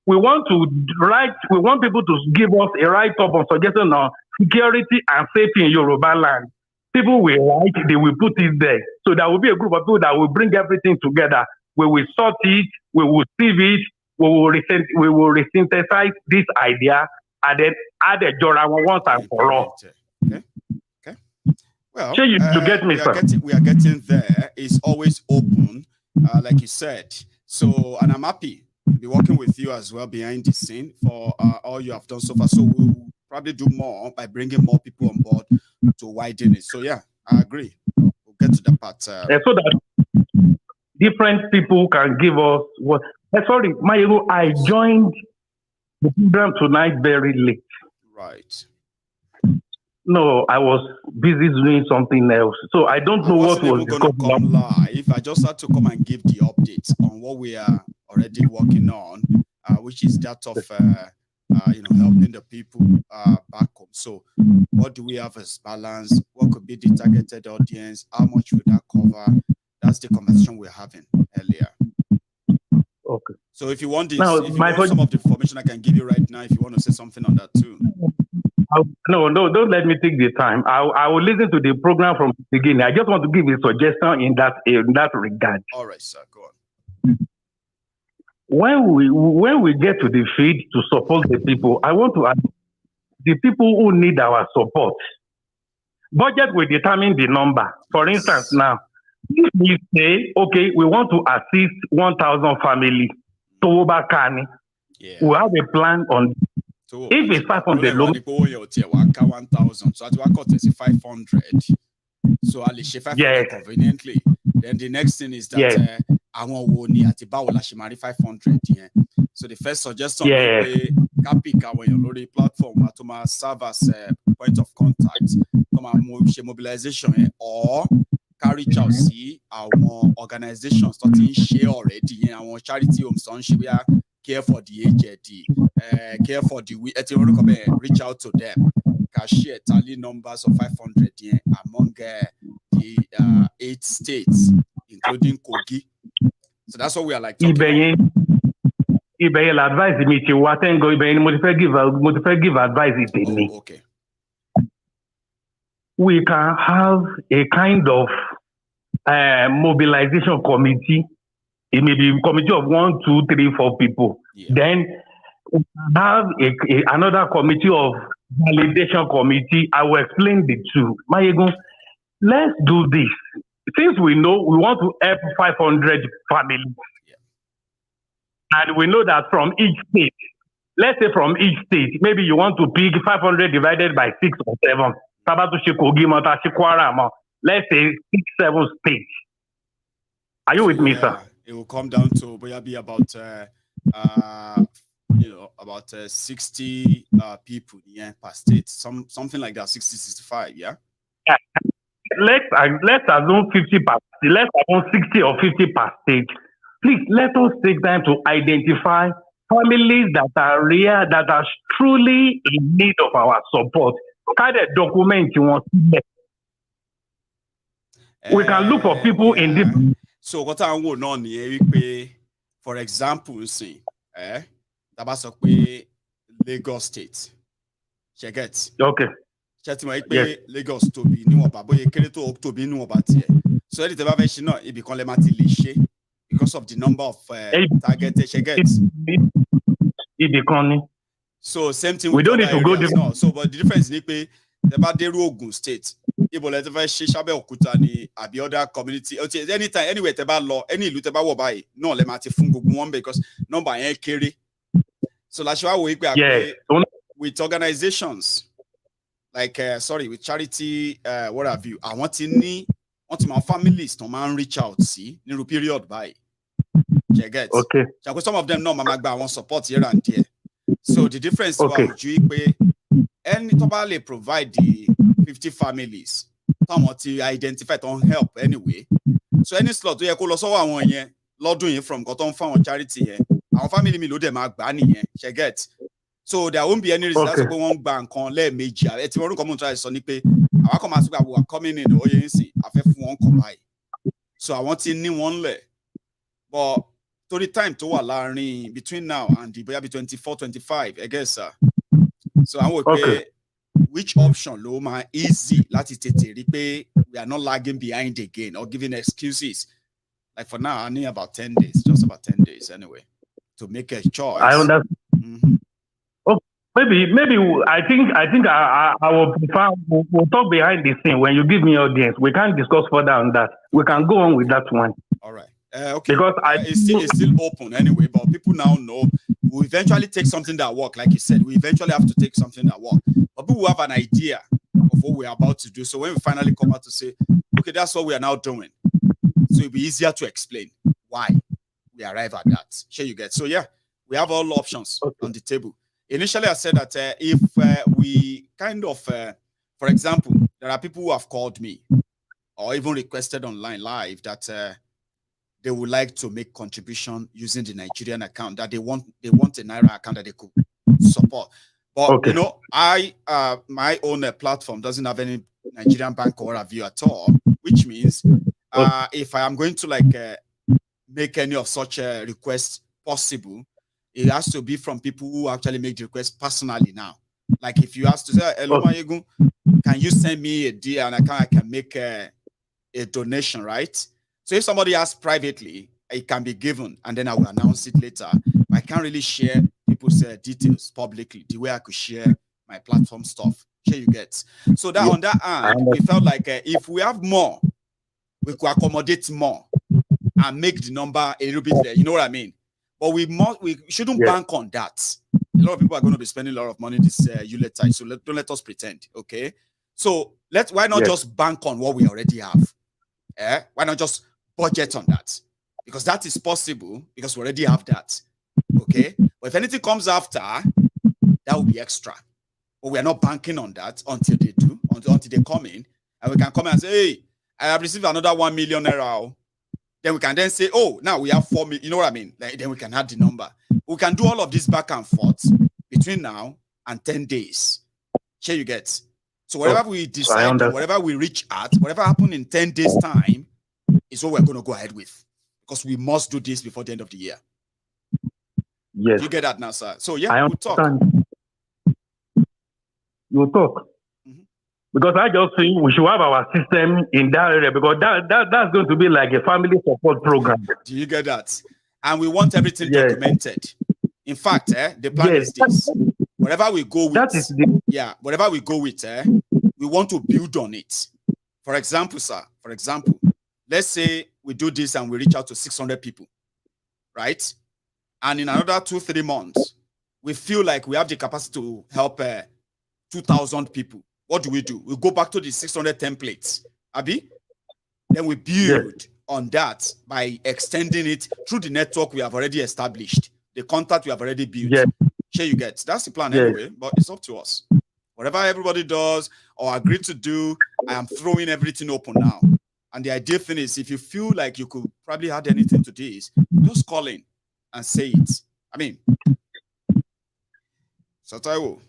we want people to give us a write-up or suggestion on security and safety in Yorubaland. People will they will put it there. So there will be a group of people that will bring everything together. We will sort it, we will sieve it, we will resynthesize this idea and then add a Jora once and for all. Okay. Well, so you get me, sir. We are getting there. It's always open, like you said. So, and I'm happy be working with you as well behind the scene for all you have done so far. So we'll probably do more by bringing more people on board to widen it. So yeah, I agree. We'll get to the part. So that different people can give us what. Sorry, Maiyegun, I joined the program tonight very late. Right. No, I was busy doing something else, so I don't know what was going to come live. I just had to come and give the updates on what we are already working on, which is that of helping the people back home. So, what do we have as balance? What could be the targeted audience? How much would that cover? That's the conversation we're having earlier. Okay. So, if you want this, if you want some of the information I can give you right now, if you want to say something on that too. No, don't let me take the time. I will listen to the program from the beginning. I just want to give a suggestion in that regard. All right, sir. Go on. When we get to the field to support the people, I want to ask the people who need our support. Budget will determine the number. For instance, now, if we say, okay, we want to assist 1,000 families to Obakani, we have a plan on. So if it's 500, 1,000. So I got 500. So I'll share 500 conveniently. Then the next thing is that I want money at about 500. So the first suggestion is Capika when you're loading platform to my serve as point of contact to my mobilization or carry out see our organizations starting share already and our charity homes on share care for the aged, care for the reach out to them. Share tally numbers of 500 among the 8 states, including Kogi. So that's what we are like talking about. Ibe'll advise me to what and go give advice. Okay. We can have a kind of mobilization committee. It may be a committee of 1, 2, 3, 4 people. Yeah. Then we have another committee of validation committee. I will explain the two. Maiyegun, let's do this. Since we know we want to help 500 families, and we know that from each state, let's say from each state, maybe you want to pick 500 divided by 6 or 7. Let's say 6, 7 states. Are you with me, sir? It will come down to be about about 60 people per state, something like that, 60, 65, yeah. Let's assume 50 per state. Let's assume 60 or 50 per state. Please let us take time to identify families that are real, that are truly in need of our support. Kind of document you want. We can look for people in this. So what I want on here, for example, see, Lagos State. Check it. Okay. Lagos to be new about to be new about here. So it become because of the number of targeted check it. So same thing. We don't need to go there. No. So but the difference is the Ogun State. Abi other community. Anytime, anywhere law, any loot about buy. No, let me one because number carry. So that's why we with organizations like with charity, what have you. I want my families to man reach out, see, in period by. Get okay. So some of them know my want support here and there. So the difference is any totally provide the 50 families. To identify on help anyway. So any slot we call us all doing from Cotton Farm charity. Our family me load them she get. So there won't be any results go one bank on let major. It's one common try Sonic pay. Our come as we are coming in the one come by. So I want in one leg. But to the time to allow between now and the be 24, 25, I guess. So I will pay which option low my easy we are not lagging behind again or giving excuses. Like for now, I need about 10 days, just about 10 days anyway, to make a choice. I understand. Mm-hmm. Oh, maybe I think I will prefer we'll talk behind the scene when you give me audience. We can't discuss further on that. We can go on with that one. All right. Okay. Because it's still open anyway, but people now know we eventually take something that work. Like you said, we eventually have to take something that work. But people have an idea of what we're about to do. So when we finally come out to say, okay, that's what we are now doing. So it'll be easier to explain why we arrive at that. Sure, you get. So yeah, we have all options on the table. Initially, I said that if we kind of, for example, there are people who have called me or even requested online live that they would like to make contribution using the Nigerian account, that they want a Naira account that they could support. But you know, my own platform doesn't have any Nigerian bank or review at all, which means if I am going to like make any of such requests possible, it has to be from people who actually make the request personally now. Like if you ask to say, hello, Maiyegun, can you send me a deal and I can make a donation, right? So if somebody asks privately, it can be given and then I will announce it later. I can't really share people's details publicly the way I could share my platform stuff. Here you get. So that on that hand, we felt like if we have more, we could accommodate more and make the number a little bit there. You know what I mean? But we shouldn't bank on that. A lot of people are going to be spending a lot of money this Yuletide, so don't let us pretend, okay? So why not just bank on what we already have? Why not just budget on that? Because that is possible because we already have that, okay? But if anything comes after, that will be extra. But we are not banking on that until they do, until they come in, and we can come and say, hey, I have received another 1 million naira. Then we can then say, oh, now we have 4 million. You know what I mean? Like, then we can add the number. We can do all of this back and forth between now and 10 days. Here you get. So whatever we decide, whatever we reach at, whatever happens in 10 days' time is what we're going to go ahead with. Because we must do this before the end of the year. Yes. You get that now, sir? So yeah, we'll talk. You'll talk. Because I just think we should have our system in that area because that's going to be like a family support program. Do you get that? And we want everything documented. In fact, the plan is this. Whatever we go with, whatever we go with, we want to build on it. For example, sir, let's say we do this and we reach out to 600 people, right? And in another 2-3 months, we feel like we have the capacity to help 2,000 people. What do? We go back to the 600 templates, Abi. Then we build on that by extending it through the network we have already established, the contact we have already built. Here you get. That's the plan anyway, but it's up to us. Whatever everybody does or agree to do, I am throwing everything open now. And the ideal thing is, if you feel like you could probably add anything to this, just call in and say it. I mean, Sataiwo.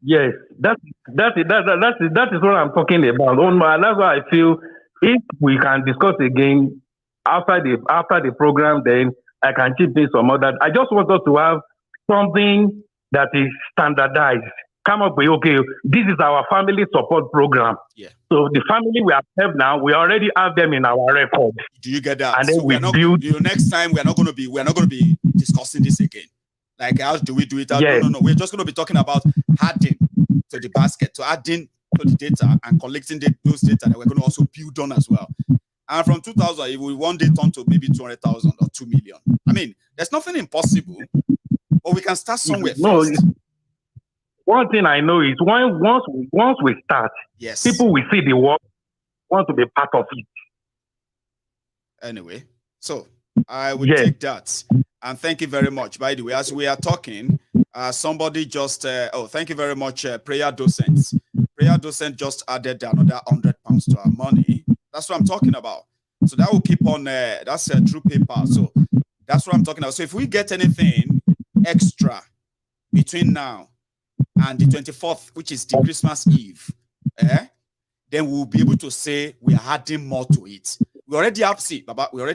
Yes, that is what I'm talking about. That's why I feel if we can discuss again after the program, then I can chip in some other. I just want us to have something that is standardized. Come up with this is our family support program. Yeah. So the family we have now, we already have them in our record. Do you get that? And then so we build. Next time we're not going to be discussing this again. Like, how do we do it? No. We're just going to be talking about adding to the basket, to adding to the data and collecting those data that we're going to also build on as well. And from 2,000, it will one day turn to maybe 200,000 or 2 million. I mean, there's nothing impossible, but we can start somewhere first. One thing I know is once we start, people will see the work, want to be part of it. Anyway, so I will take that. And thank you very much. By the way, as we are talking, somebody just, thank you very much, Prayer Docents. Prayer Docent just added another £100 to our money. That's what I'm talking about. So that will keep on, that's through PayPal. So that's what I'm talking about. So if we get anything extra between now and the 24th, which is the Christmas Eve, then we'll be able to say we are adding more to it. We already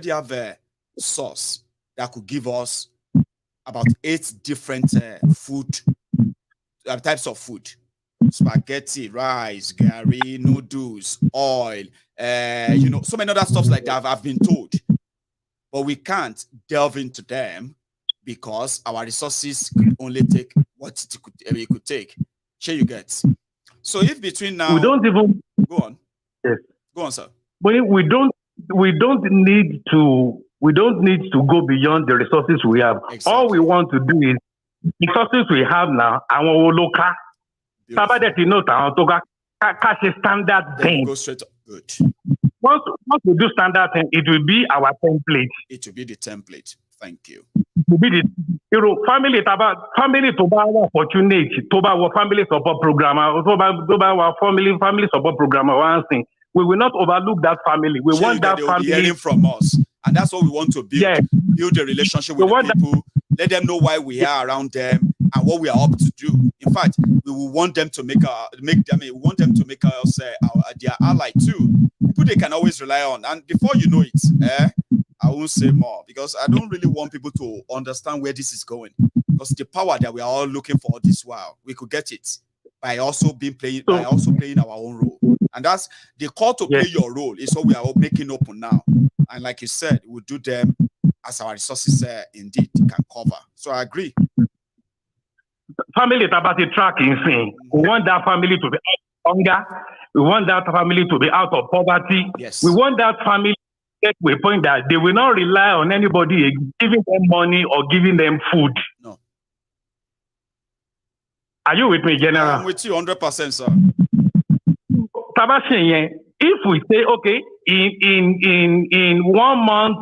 have a source that could give us about 8 different food types of food: spaghetti, rice, gari, noodles, oil, so many other stuff like that I've been told. But we can't delve into them because our resources could only take what it could take. Sure, you get. So if between now we don't even go on. Yes. Go on, sir. We don't don't need to go beyond the resources we have. Exactly. All we want to do is resources we have now, and we will look at standard thing. Go straight up. Good. Once we do standard thing, it will be our template. It will be the template. Thank you. It will be the family to buy opportunity to buy our family support program, to buy our family support program. One thing, we will not overlook that family. We want that family hearing from us, and that's what we want to build. Yes. Build a relationship with the people. Let them know why we are around them and what we are up to do. In fact, we will want them to make us their ally too. People they can always rely on. And before you know it, I won't say more because I don't really want people to understand where this is going. Because the power that we are all looking for this while, we could get it by also playing our own role. And that's the call to play your role is what we are all making open now. And like you said, we'll do them as our resources indeed can cover. So I agree. Family is about the tracking thing. We want that family to be out of hunger. We want that family to be out of poverty. Yes. We want that family to get to a point that they will not rely on anybody giving them money or giving them food. No. Are you with me, General? I'm with you 100%, sir. If we say, okay, in 1 month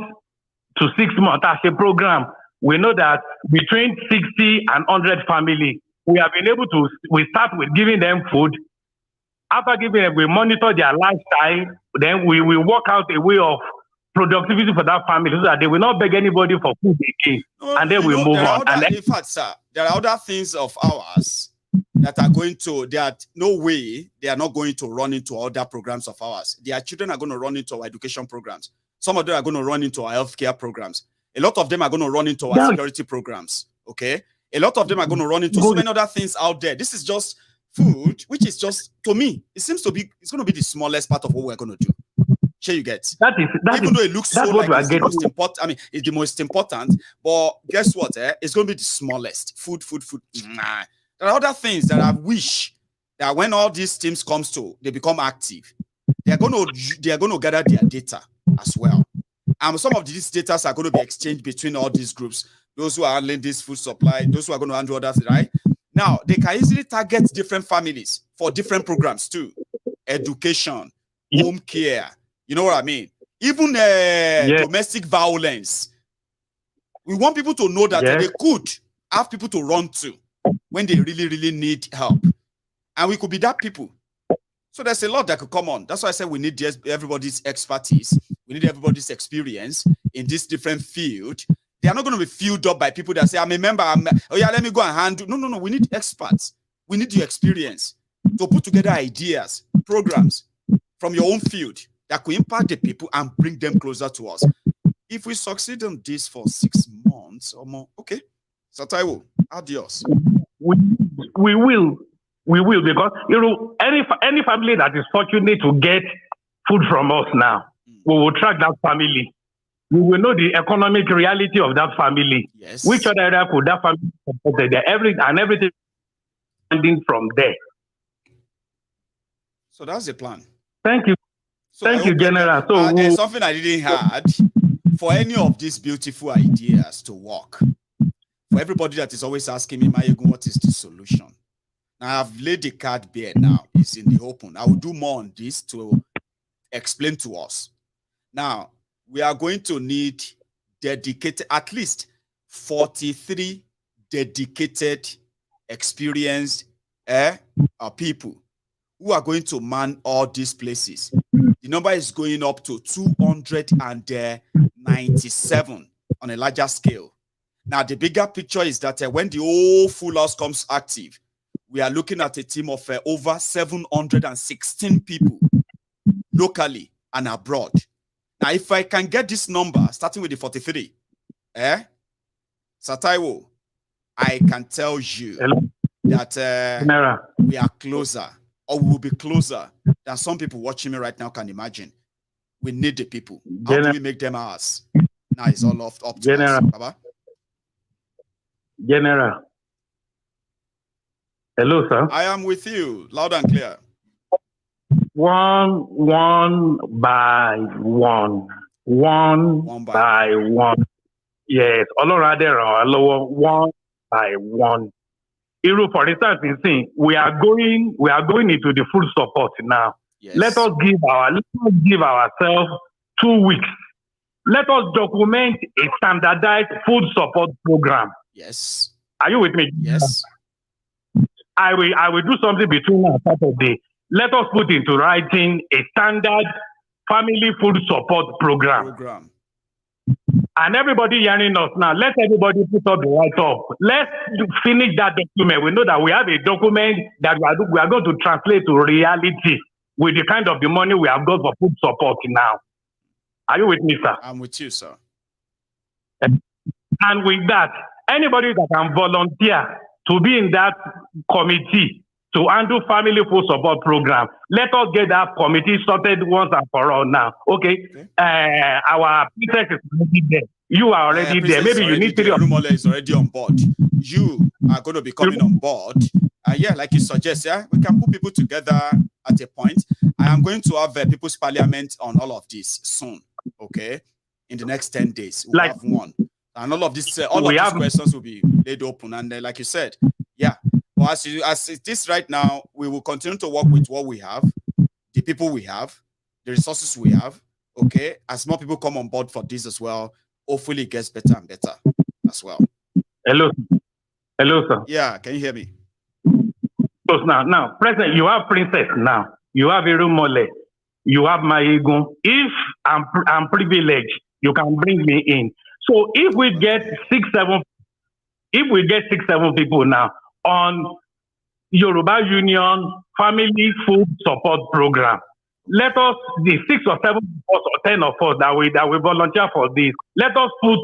to 6 months as a program, we know that between 60 and 100 families, we have been able to, we start with giving them food. After giving them, we monitor their lifestyle. Then we will work out a way of productivity for that family so that they will not beg anybody for food again. And then we move on. In fact, sir, there are other things of ours that are going to, that no way they are not going to run into other programs of ours. Their children are going to run into our education programs. Some of them are going to run into our healthcare programs. A lot of them are going to run into our security programs. Okay. A lot of them are going to run into so many other things out there. This is just food, which is just, to me, it's going to be the smallest part of what we're going to do. Sure, you get even though it looks so like it's the most important. I mean, it's the most important, but guess what? It's going to be the smallest. Food. Nah. There are other things that I wish that when all these teams comes to, they become active. They are going to gather their data as well. And some of these data are going to be exchanged between all these groups. Those who are handling this food supply, those who are going to handle others, right? Now, they can easily target different families for different programs too. Education, home care, you know what I mean? Even domestic violence. We want people to know that they could have people to run to when they really, really need help. And we could be that people. So there's a lot that could come on. That's why I said we need everybody's expertise. We need everybody's experience in this different field. They are not going to be filled up by people that say, I'm a member. Let me go and handle. No. We need experts. We need your experience to put together ideas, programs from your own field that could impact the people and bring them closer to us. If we succeed on this for 6 months or more, okay. Sataiwo, adios. We will, because any family that is fortunate to get food from us now, we will track that family. We will know the economic reality of that family. Yes. Which other area could that family support there? Everything ending from there. So that's the plan. Thank you. So Thank you, General. So there's something I didn't have for any of these beautiful ideas to work. For everybody that is always asking me, Maiyegun, what is the solution? Now I've laid the card bare now. It's in the open. I will do more on this to explain to us. Now, we are going to need dedicated, at least 43 dedicated, experienced people who are going to man all these places. The number is going up to 297 on a larger scale. Now, the bigger picture is that when the whole full house comes active, we are looking at a team of over 716 people locally and abroad. Now, if I can get this number, starting with the 43, Sataiwo, I can tell you that we are closer, or we will be closer than some people watching me right now can imagine. We need the people. How do we make them ours? Now it's all up to us. Baba? General. Hello, sir. I am with you, loud and clear. one by one. One by one. Yes, Ọlọ́run á dẹ̀ ràn wá lọ́wọ́, one by one. Irú, for instance, we are going into the food support now. Yes. Let us give ourselves 2 weeks. Let us document a standardized food support program. Yes. Are you with me? Yes. I will do something between now and Saturday. Let us put into writing a standard family food support program. And everybody hearing us now, let everybody put up the write-up. Let's finish that document. We know that we have a document that we are going to translate to reality with the kind of the money we have got for food support now. Are you with me, sir? I'm with you, sir. And with that, anybody that can volunteer to be in that committee to handle family food support program, let us get that committee sorted once and for all now. Okay. Our princess is already there. You are already there. Maybe you need to. Rumole is already on board. You are going to be coming on board. Yeah, like you suggest, yeah, we can put people together at a point. I am going to have a People's Parliament on all of this soon. Okay, in the next 10 days, we'll have one, and all of these questions will be laid open. And like you said, yeah. Well, as it is right now, we will continue to work with what we have, the people we have, the resources we have. Okay, as more people come on board for this as well, hopefully it gets better and better as well. Hello, sir. Yeah, can you hear me? So now, President, you have Princess now. You have Irumole. You have Maiyegun. If I'm privileged, you can bring me in. So if we get 6-7 people now on Yoruba Union Family Food Support Program, let us, the 6 or 7 of us or 10 of us that we volunteer for this, let us put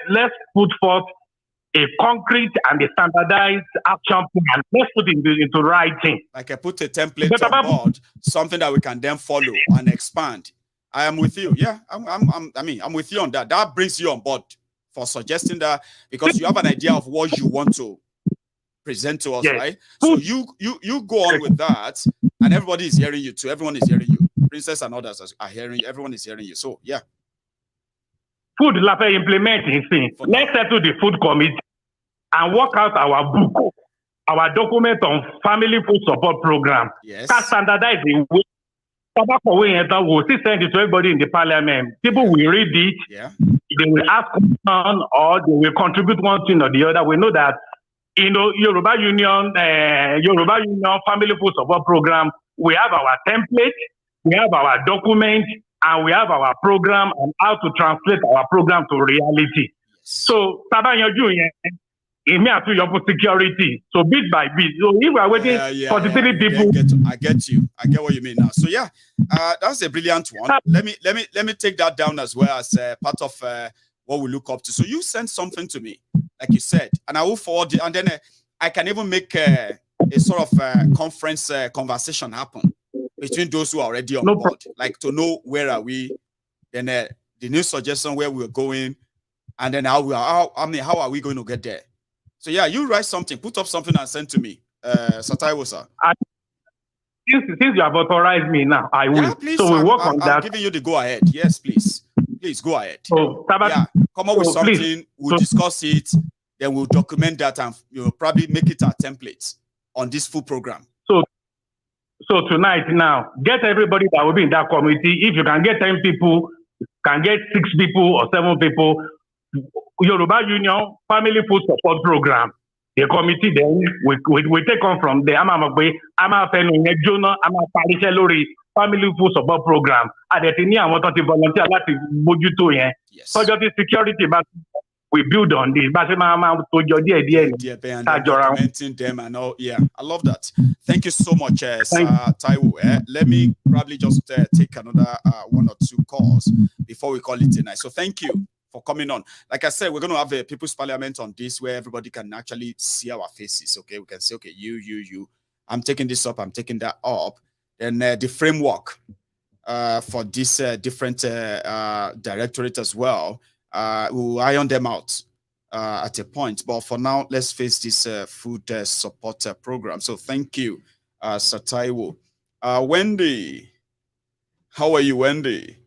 let's put forth a concrete and a standardized action plan. Let's put it into writing. Like I put a template on board, something that we can then follow and expand. I am with you. Yeah, I'm with you on that. That brings you on board for suggesting that, because you have an idea of what you want to present to us, yes, right? So you go on with that, and everybody is hearing you too. Everyone is hearing you. Princess and others are hearing you. Everyone is hearing you. So yeah. Food Lafe implementing things. Let's settle the food committee and work out our book, our document on family food support program. Yes. That standardize the way. We'll still send it to everybody in the parliament. People will read it. Yeah. They will ask questions or they will contribute one thing or the other. We know that, Yoruba Union Family Food Support Program, we have our template, we have our document, and we have our program and how to translate our program to reality. So, it have to your security. So bit by bit. So if we are waiting 43 people. I get you. I get what you mean now. So yeah, that's a brilliant one. Let me take that down as well as part of what we look up to. So you sent something to me, like you said, and I will forward it, and then I can even make a sort of conference conversation happen between those who are already on board, like to know where are we, then the new suggestion where we're going, and then how are we going to get there. So yeah, you write something, put up something and send to me. Sataiwo, sir. Since you have authorized me now, I will. Yeah, please, so we work on that. I'm giving you the go ahead. Yes, please. Please go ahead. So, yeah, come up with something, we'll discuss it, then we'll document that and probably make it our template on this full program. So tonight now, get everybody that will be in that committee. If you can get 10 people, can get 6 people or 7 people, Yoruba Union Family Food Support Program. The committee then we take on from there. Family Food Support Program. I want to volunteer yes. So just security, but we build on this. Documenting them and all. Yeah, I love that. Thank you so much, Taiwo. Let me probably just take another 1 or 2 calls before we call it a night. So thank you for coming on. Like I said, we're going to have a People's Parliament on this where everybody can actually see our faces. Okay, we can say, okay, you. I'm taking this up. I'm taking that up. Then the framework for this different directorate as well. We'll iron them out at a point. But for now, let's face this food support program. So thank you, Sataiwo. Wendy, how are you, Wendy?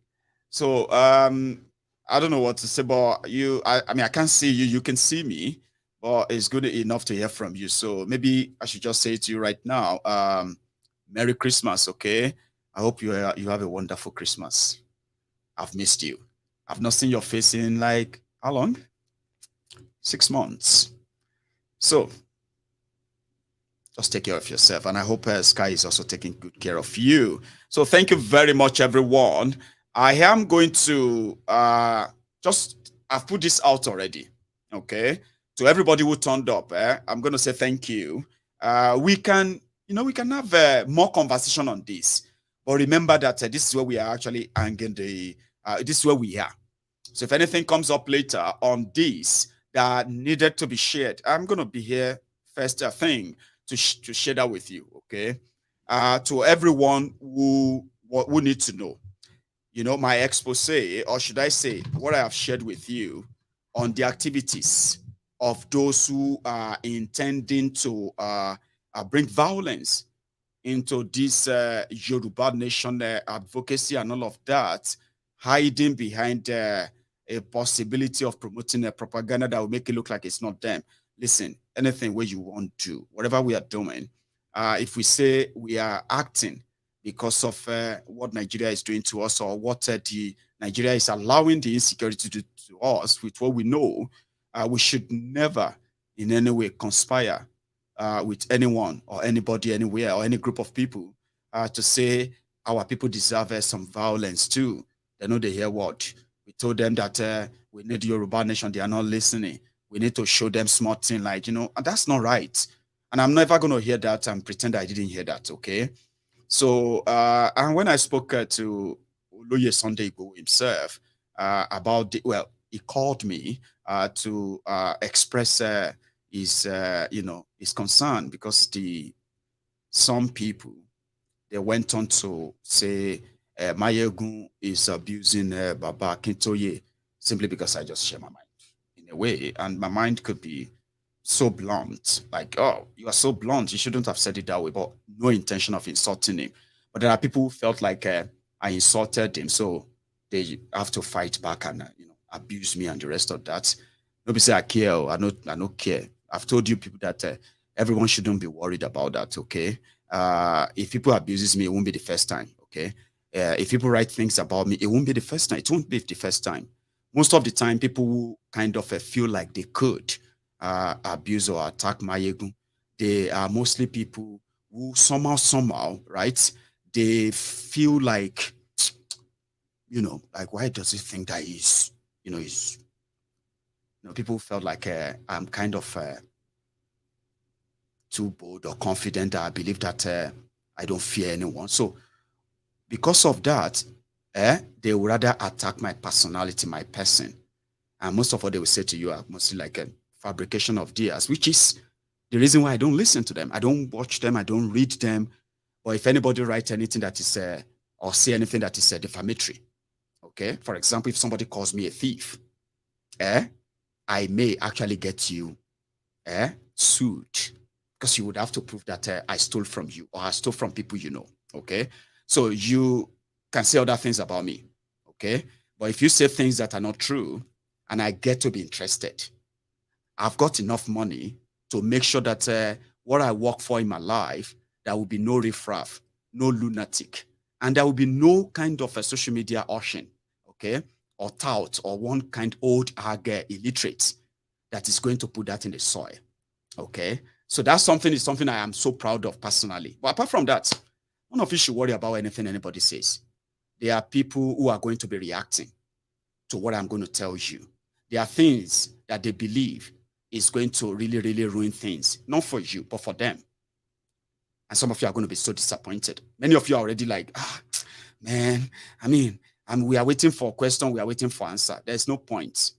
So I don't know what to say, but I mean, I can't see you. You can see me, but it's good enough to hear from you. So maybe I should just say to you right now, Merry Christmas, okay? I hope you have a wonderful Christmas. I've missed you. I've not seen your face in like how long? 6 months. So just take care of yourself, and I hope Sky is also taking good care of you. So thank you very much, everyone. I am going to I've put this out already, okay? To everybody who turned up, I'm going to say thank you. We can have more conversation on this, but remember that this is where we are actually hanging this is where we are. So if anything comes up later on this that needed to be shared, I'm going to be here first thing to share that with you, okay? To everyone who needs to know, my expose, or should I say, what I have shared with you on the activities of those who are intending to bring violence into this Yoruba nation advocacy and all of that, hiding behind a possibility of promoting a propaganda that will make it look like it's not them. Listen, anything where you want to, whatever we are doing, if we say we are acting because of what Nigeria is doing to us, or what the Nigeria is allowing the insecurity to do to us with what we know, we should never in any way conspire with anyone or anybody anywhere or any group of people to say our people deserve some violence too. They know they hear what we told them, that we need Yoruba nation. They are not listening. We need to show them smart thing, like, and that's not right. And I'm never going to hear that and pretend I didn't hear that. Okay. So, and when I spoke to Oloye Sunday Igboho himself about he called me to express his concern, because some people, they went on to say Maiyegun is abusing Baba Akintoye simply because I just share my mind in a way, and my mind could be so blunt, like, oh, you are so blunt, you shouldn't have said it that way, but no intention of insulting him. But there are people who felt like I insulted him, so they have to fight back and abuse me and the rest of that. Nobody say I care, or I don't care. I've told you people that everyone shouldn't be worried about that, okay? If people abuses me, it won't be the first time, okay? If people write things about me, it won't be the first time. It won't be the first time. Most of the time, people who kind of feel like they could abuse or attack Maiyegun, they are mostly people who somehow, right? They feel like, like, why does he think that people felt like I'm kind of too bold or confident. I believe that I don't fear anyone. So because of that, they would rather attack my personality, my person. And most of what they will say to you are mostly like a fabrication of theirs, which is the reason why I don't listen to them. I don't watch them. I don't read them. Or if anybody writes anything that is, or say anything that is defamatory, okay? For example, if somebody calls me a thief, I may actually get you sued, because you would have to prove that I stole from you, or I stole from people okay? So you can say other things about me, okay? But if you say things that are not true, and I get to be interested, I've got enough money to make sure that what I work for in my life, there will be no riffraff, no lunatic, and there will be no kind of a social media ocean, okay, or tout, or one kind old illiterate that is going to put that in the soil, okay? So that's something I am so proud of personally. But apart from that, none of you should worry about anything anybody says. There are people who are going to be reacting to what I'm going to tell you. There are things that they believe is going to really, really ruin things, not for you, but for them. And some of you are going to be so disappointed. Many of you are already like, man, we are waiting for a question, we are waiting for answer. There's no point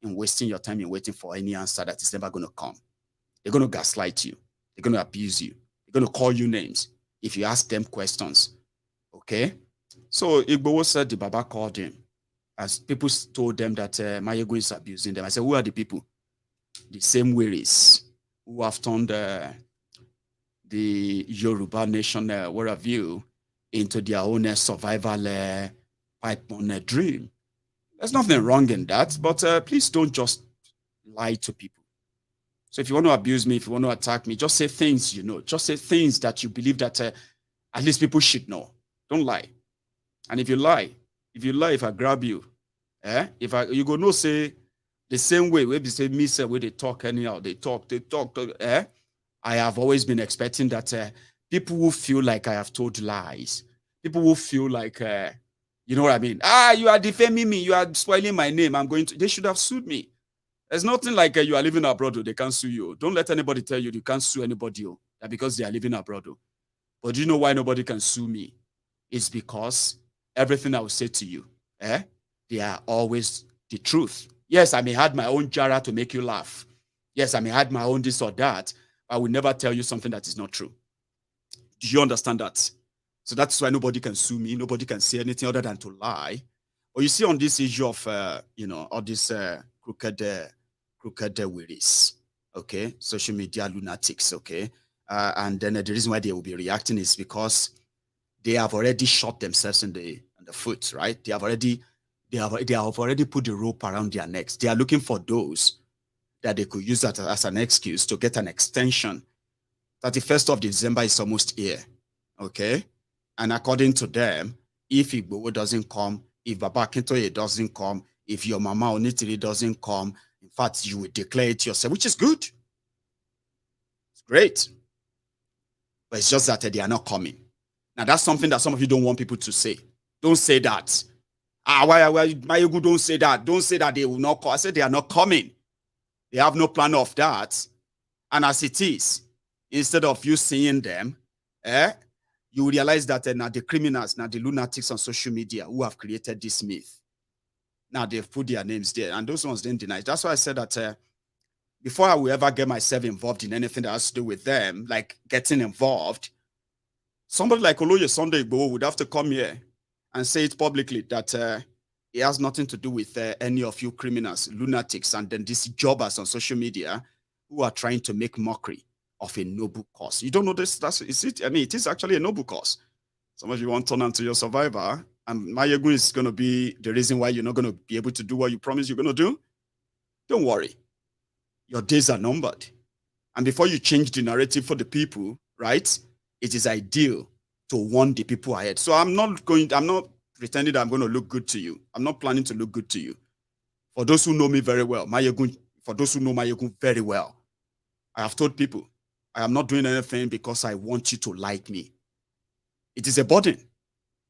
in wasting your time in waiting for any answer that is never going to come. They're going to gaslight you. They're going to abuse you. They're going to call you names if you ask them questions, okay? So Igboho said the Baba called him, as people told them that Maiyegun is abusing them. I said, who are the people? The same wearies who have turned the the Yoruba nation, where have you, into their own survival pipe on a dream. There's nothing wrong in that, but please don't just lie to people. So if you want to abuse me, if you want to attack me, just say things you know. Just say things that you believe that at least people should know. Don't lie. And if you lie, if I grab you, you go no say the same way we say me say where they talk anyhow, they talk, I have always been expecting that people will feel like I have told lies. People will feel like you know what I mean? You are defaming me, you are spoiling my name. They should have sued me. There's nothing like you are living abroad, they can't sue you. Don't let anybody tell you can't sue anybody that because they are living abroad. But do you know why nobody can sue me? It's because everything I will say to you, they are always the truth. Yes, I may have my own jara to make you laugh. Yes, I may have my own this or that. I will never tell you something that is not true. Do you understand that? So that's why nobody can sue me. Nobody can say anything other than to lie. Or you see on this issue of, all this crooked willies, okay? Social media lunatics, okay? And then the reason why they will be reacting is because they have already shot themselves in the foot, right? They have already put the rope around their necks. They are looking for those that they could use that as an excuse to get an extension. 31st of December is almost here, okay? And according to them, if Igboho doesn't come, if Baba Akintoye doesn't come, if your Mama Onitiri doesn't come, in fact, you will declare it yourself, which is good. It's great. But it's just that they are not coming. Now, that's something that some of you don't want people to say. Don't say that. Why Maiyegun, don't say that. Don't say that they will not come. I said they are not coming. They have no plan of that. And as it is, instead of you seeing them, you realize that now the criminals, now the lunatics on social media who have created this myth, now they've put their names there. And those ones didn't deny it. That's why I said that before I will ever get myself involved in anything that has to do with them, like getting involved, somebody like Oloye Sunday Igboho would have to come here and say it publicly that it has nothing to do with any of you criminals, lunatics, and then these jobbers on social media who are trying to make mockery of a noble cause. You don't know this? It is actually a noble cause. Some of you want to turn into your survivor, and Maiyegun is going to be the reason why you're not going to be able to do what you promised you're going to do. Don't worry. Your days are numbered. And before you change the narrative for the people, right, it is ideal to warn the people ahead. So I'm not pretending that I'm going to look good to you. I'm not planning to look good to you. For those who know me very well, for those who know Maiyegun very well, I have told people, I am not doing anything because I want you to like me. It is a burden.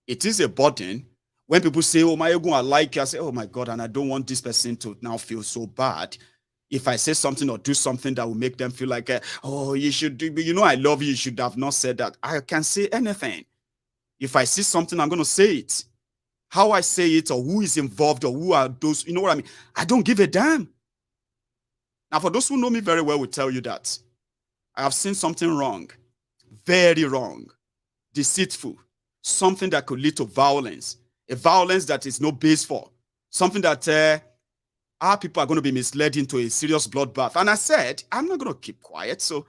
It is a burden when people say, oh, Maiyegun, I like you. I say, oh my God, and I don't want this person to now feel so bad. If I say something or do something that will make them feel like, oh, you should do, I love you, you should have not said that. I can say anything. If I see something, I'm going to say it. How I say it or who is involved or who are those, you know what I mean? I don't give a damn. Now, for those who know me very well will tell you that I have seen something wrong, very wrong, deceitful, something that could lead to violence, a violence that is no base for, something that our people are going to be misled into a serious bloodbath. And I said, I'm not going to keep quiet. So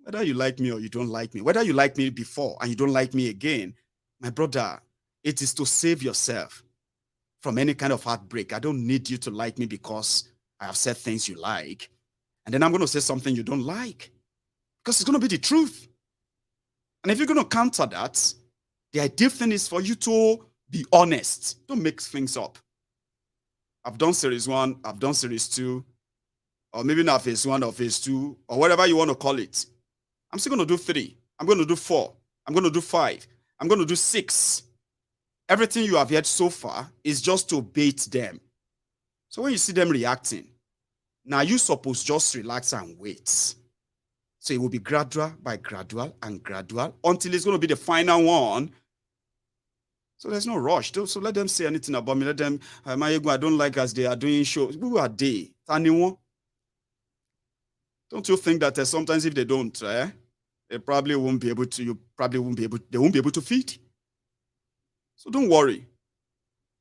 whether you like me or you don't like me, whether you like me before and you don't like me again, my brother, it is to save yourself from any kind of heartbreak. I don't need you to like me because I have said things you like. And then I'm going to say something you don't like because it's going to be the truth. And if you're going to counter that, the ideal thing is for you to be honest. Don't make things up. I've done series 1, I've done series 2, or maybe not phase 1 or phase 2, or whatever you want to call it. I'm still going to do 3. I'm going to do 4. I'm going to do 5. I'm going to do 6. Everything you have heard so far is just to bait them. So when you see them reacting, now you're supposed to just relax and wait. So it will be gradual by gradual and gradual until it's going to be the final one. So there's no rush. So let them say anything about me. Let them, Maiyegun, I don't like as they are doing shows. Who are they? Anyone? Don't you think that sometimes if they don't, they probably won't be able to, they won't be able to feed. So don't worry.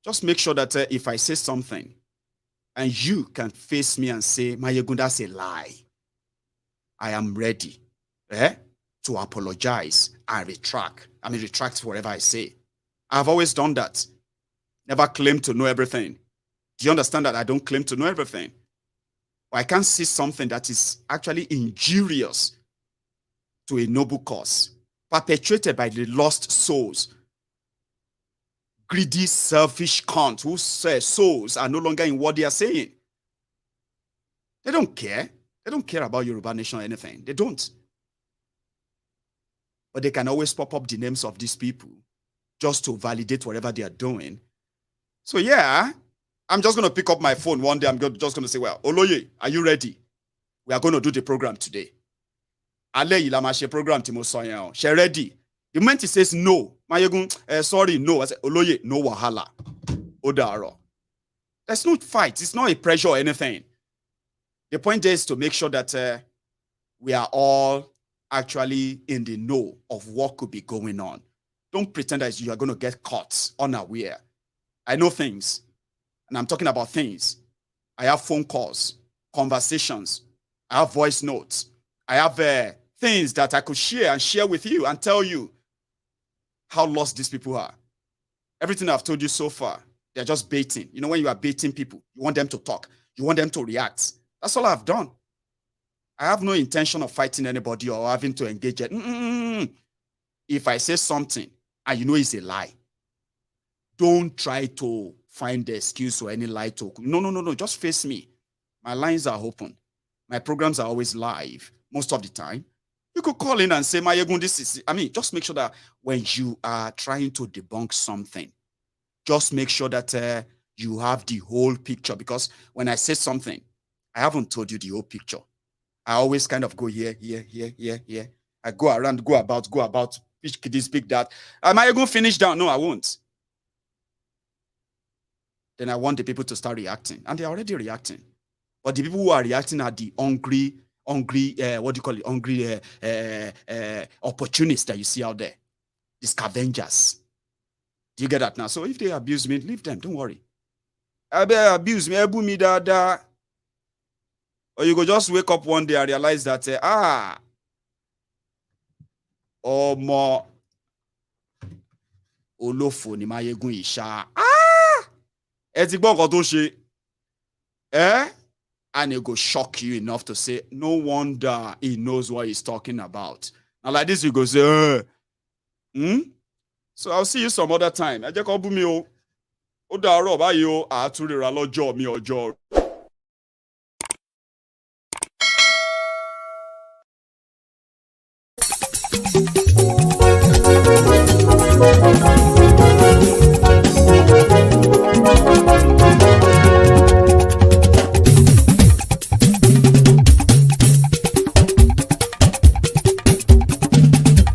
Just make sure that if I say something and you can face me and say, Maiyegun, that's a lie, I am ready. to apologize and retract whatever I say. I've always done that. Never claimed to know everything. Do you understand that I don't claim to know everything? But I can't see something that is actually injurious to a noble cause, perpetuated by the lost souls. Greedy, selfish cunts whose souls are no longer in what they are saying. They don't care. They don't care about Yoruba nation or anything. They don't. But they can always pop up the names of these people just to validate whatever they are doing. So yeah, I'm just going to pick up my phone one day. I'm just going to say, well, Oloye, are you ready? We are going to do the program today. Ale ilamashe program timo soyan. She ready? The moment he says no, Maiyegun, sorry, no. I say, Oloye, no wahala. Odaro. There's no fight. It's not a pressure or anything. The point is to make sure that we are all actually in the know of what could be going on. Don't pretend that you are going to get caught unaware. I know things, and I'm talking about things. I have phone calls, conversations. I have voice notes. I have things that I could share with you and tell you how lost these people are. Everything I've told you so far, they're just baiting. You know, when you are baiting people, you want them to talk. You want them to react. That's all I've done. I have no intention of fighting anybody or having to engage it. If I say something and you know it's a lie, don't try to find the excuse or any lie to. No. Just face me. My lines are open. My programs are always live most of the time. You could call in and say, Maiyegun, this is, just make sure that when you are trying to debunk something, just make sure that you have the whole picture. Because when I say something, I haven't told you the whole picture. I always kind of go here. I go around, go about, speak this, speak that. Am I going to finish down? No, I won't. Then I want the people to start reacting. And they're already reacting. But the people who are reacting are the hungry, opportunists that you see out there. The scavengers. Do you get that now? So if they abuse me, leave them. Don't worry. Abuse me, abuse me, da. Or you go just wake up one day and realize that, more olofo ni Maiyegun isha. And it go shock you enough to say, no wonder he knows what he's talking about. Now like this, you go say, So I'll see you some other time. I just call me o daro ba yo a turi ra lojo mi ojo.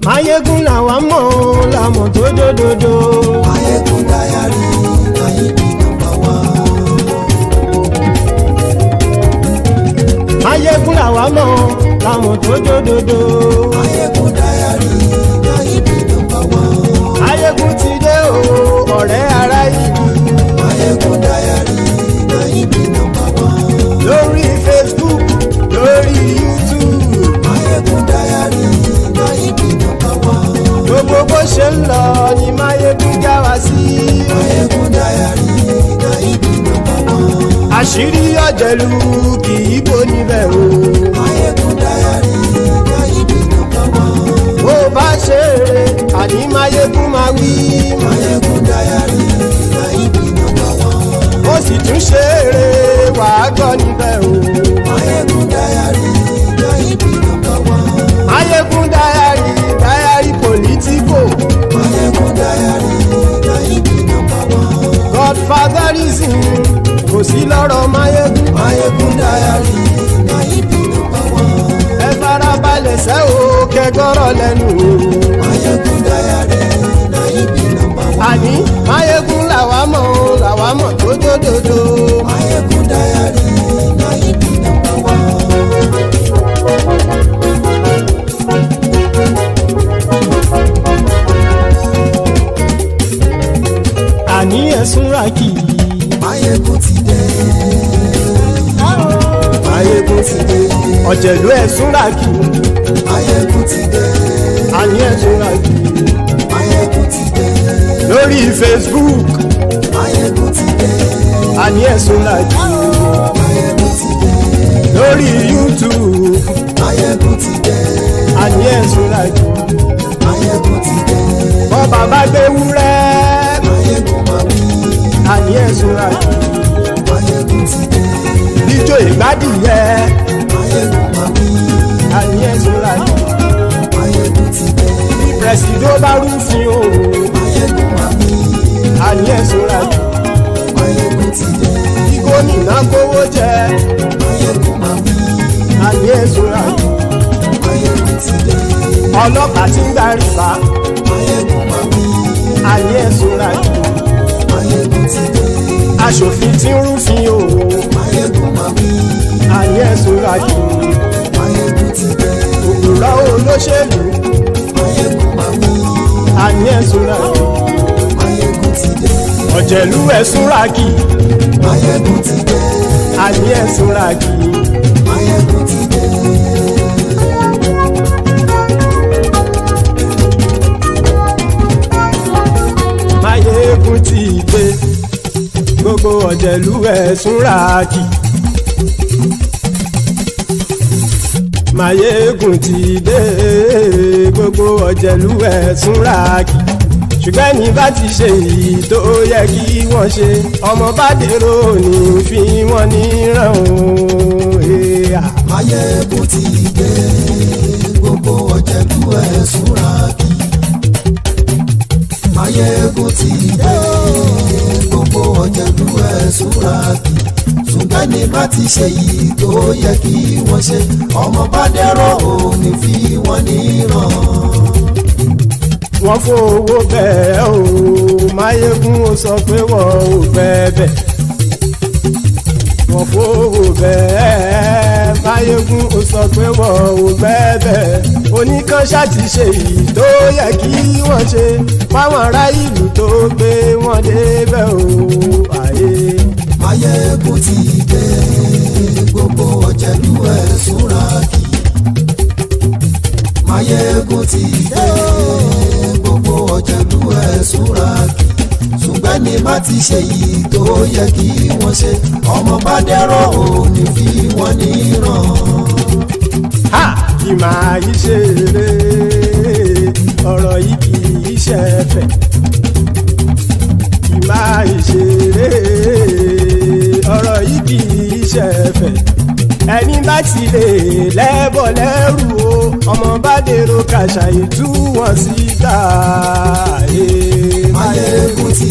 Maiyegun làwọn tó dòdòdò. Maiyegun Diary, Maiyegun #1. Maiyegun làwọn tó dòdòdò. Maiyegun Diary, Maiyegun #1. Maiyegun ti dé o, ọ̀rẹ́ ará yìí. Maiyegun Diary, Maiyegun #1. Lórí Facebook, lórí YouTube. Maiyegun Diary, Maiyegun #1. Gbogbo bó ṣe ń lọ ni Maiyegun já wa sí. Maiyegun Diary, Maiyegun #1. Àṣírí ọ̀jẹ̀lú kì í bò níbẹ̀ o. Maiyegun Diary, Maiyegun #1. Bó bá ṣe eré, àní Maiyegun máa wí. Maiyegun Diary, Maiyegun #1. Ó sì tún ṣe eré, wàá gbọ́ níbẹ̀ o. Maiyegun Diary, Maiyegun #1. Maiyegun Diary politico. Maiyegun Diary, Maiyegun #1. Godfatherism kò sí lọ́rọ̀ Maiyegun. Maiyegun Diary, Maiyegun #1. Ẹ farabalẹ̀ sẹ́ o kẹgọ́rọ̀ lẹ́nu o. Maiyegun Diary, Maiyegun #1. Àní Maiyegun làwa mọ̀ tó dòdòdò. Maiyegun Diary, Maiyegun #1. Àní ẹ̀sùn ràkì. Maiyegun ti dé. Maiyegun ti dé. Ọ̀jẹ̀lú ẹ̀sùn ràkì. Maiyegun ti dé. àní ẹ̀ ṣọ́ra kí. Maiyegun ti dé. lórí Facebook Maiyegun ti dé. àní ẹ̀ ṣọ́ra kí. Maiyegun ti dé. lórí YouTube Maiyegun ti dé. àní ẹ̀ ṣọ́ra kí. Maiyegun ti dé. bọ́ bàbá gbé wúrẹ́ Maiyegun máa wí. àní ẹ̀ ṣọ́ra kí. Maiyegun ti dé. jíjó ìgbádìyẹ Maiyegun máa wí. àní ẹ̀ ṣọ́ra kí. Maiyegun ti dé. pẹ̀sìdó bá rúfin o Maiyegun máa wí. àní ẹ̀ ṣọ́ra kí. Maiyegun ti dé. kí gómìnà kówó jẹ Maiyegun máa wí. àní ẹ̀ ṣọ́ra kí. Maiyegun ti dé. ọlọ́pàá tí ń gba rìbá Maiyegun máa wí. àní ẹ̀ ṣọ́ra kí. Maiyegun ti dé. aṣòfin tí ń rúfin o Maiyegun máa wí. àní ẹ̀ ṣọ́ra kí. Maiyegun ti dé. òpùrọ́ olóṣèlú Maiyegun máa wí. àní ẹ̀ ṣọ́ra kí. Maiyegun ti dé. ọ̀jẹ̀lú ẹ̀ ṣọ́ra kí. Maiyegun ti dé. àní ẹ̀ ṣọ́ra kí. Maiyegun ti dé. Maiyegun ti dé gbogbo ọ̀jẹ̀lú ẹ̀ ṣọ́ra kí. Maiyegun ti dé gbogbo ọ̀jẹ̀lú ẹ̀ ṣọ́ra kí. ṣùgbọ́n ní bá ti ṣe èyí tó yẹ kí wọ́n ṣe ọmọ bá dèrò ní fi wọ́n níran o. Maiyegun ti dé. Gbogbo ọ̀jẹ̀lú ẹ̀ ṣọ́ra kí. Maiyegun ti dé. Gbogbo ọ̀jẹ̀lú ẹ̀ ṣọ́ra kí. ṣùgbọ́n ní bá ti ṣe yìí tó yẹ kí wọ́n ṣe ọmọ bá dẹ́rọ̀ ò ní fi wọ́n níran. wọ́n fowó bẹ́ẹ̀ o Maiyegun ó sọ pé wọ́n ò bẹ́ẹ̀ wọ́n fowó bẹ́ẹ̀ Maiyegun ó sọ pé wọ́n ò bẹ́ẹ̀ oníkan ṣáàtì ṣe èyí tó yẹ kí wọ́n ṣe fáwọn ará ìlú tó gbé wọn débẹ̀ o àyè. Maiyegun ti dé gbogbo ọ̀jẹ̀lú ẹ̀ ṣọ́ra kí. Maiyegun ti dé gbogbo ọ̀jẹ̀lú ẹ̀ ṣọ́ra kí. ṣùgbọ́n ní má ti ṣe yìí tó yẹ kí wọ́n ṣe ọmọ bá dẹ́rọ̀ ò ní fi wọ́n níran. ha kì máa yí ṣeré ọ̀rọ̀ yìí kì í ṣẹ̀fẹ̀ kì máa yí ṣeré ọ̀rọ̀ yìí kì í ṣẹ̀fẹ̀ ẹni bá ti lè lẹ́bọ̀ lẹ́rù o ọmọ bá dèrò kàṣàyè tú wọn síta. Maiyegun ti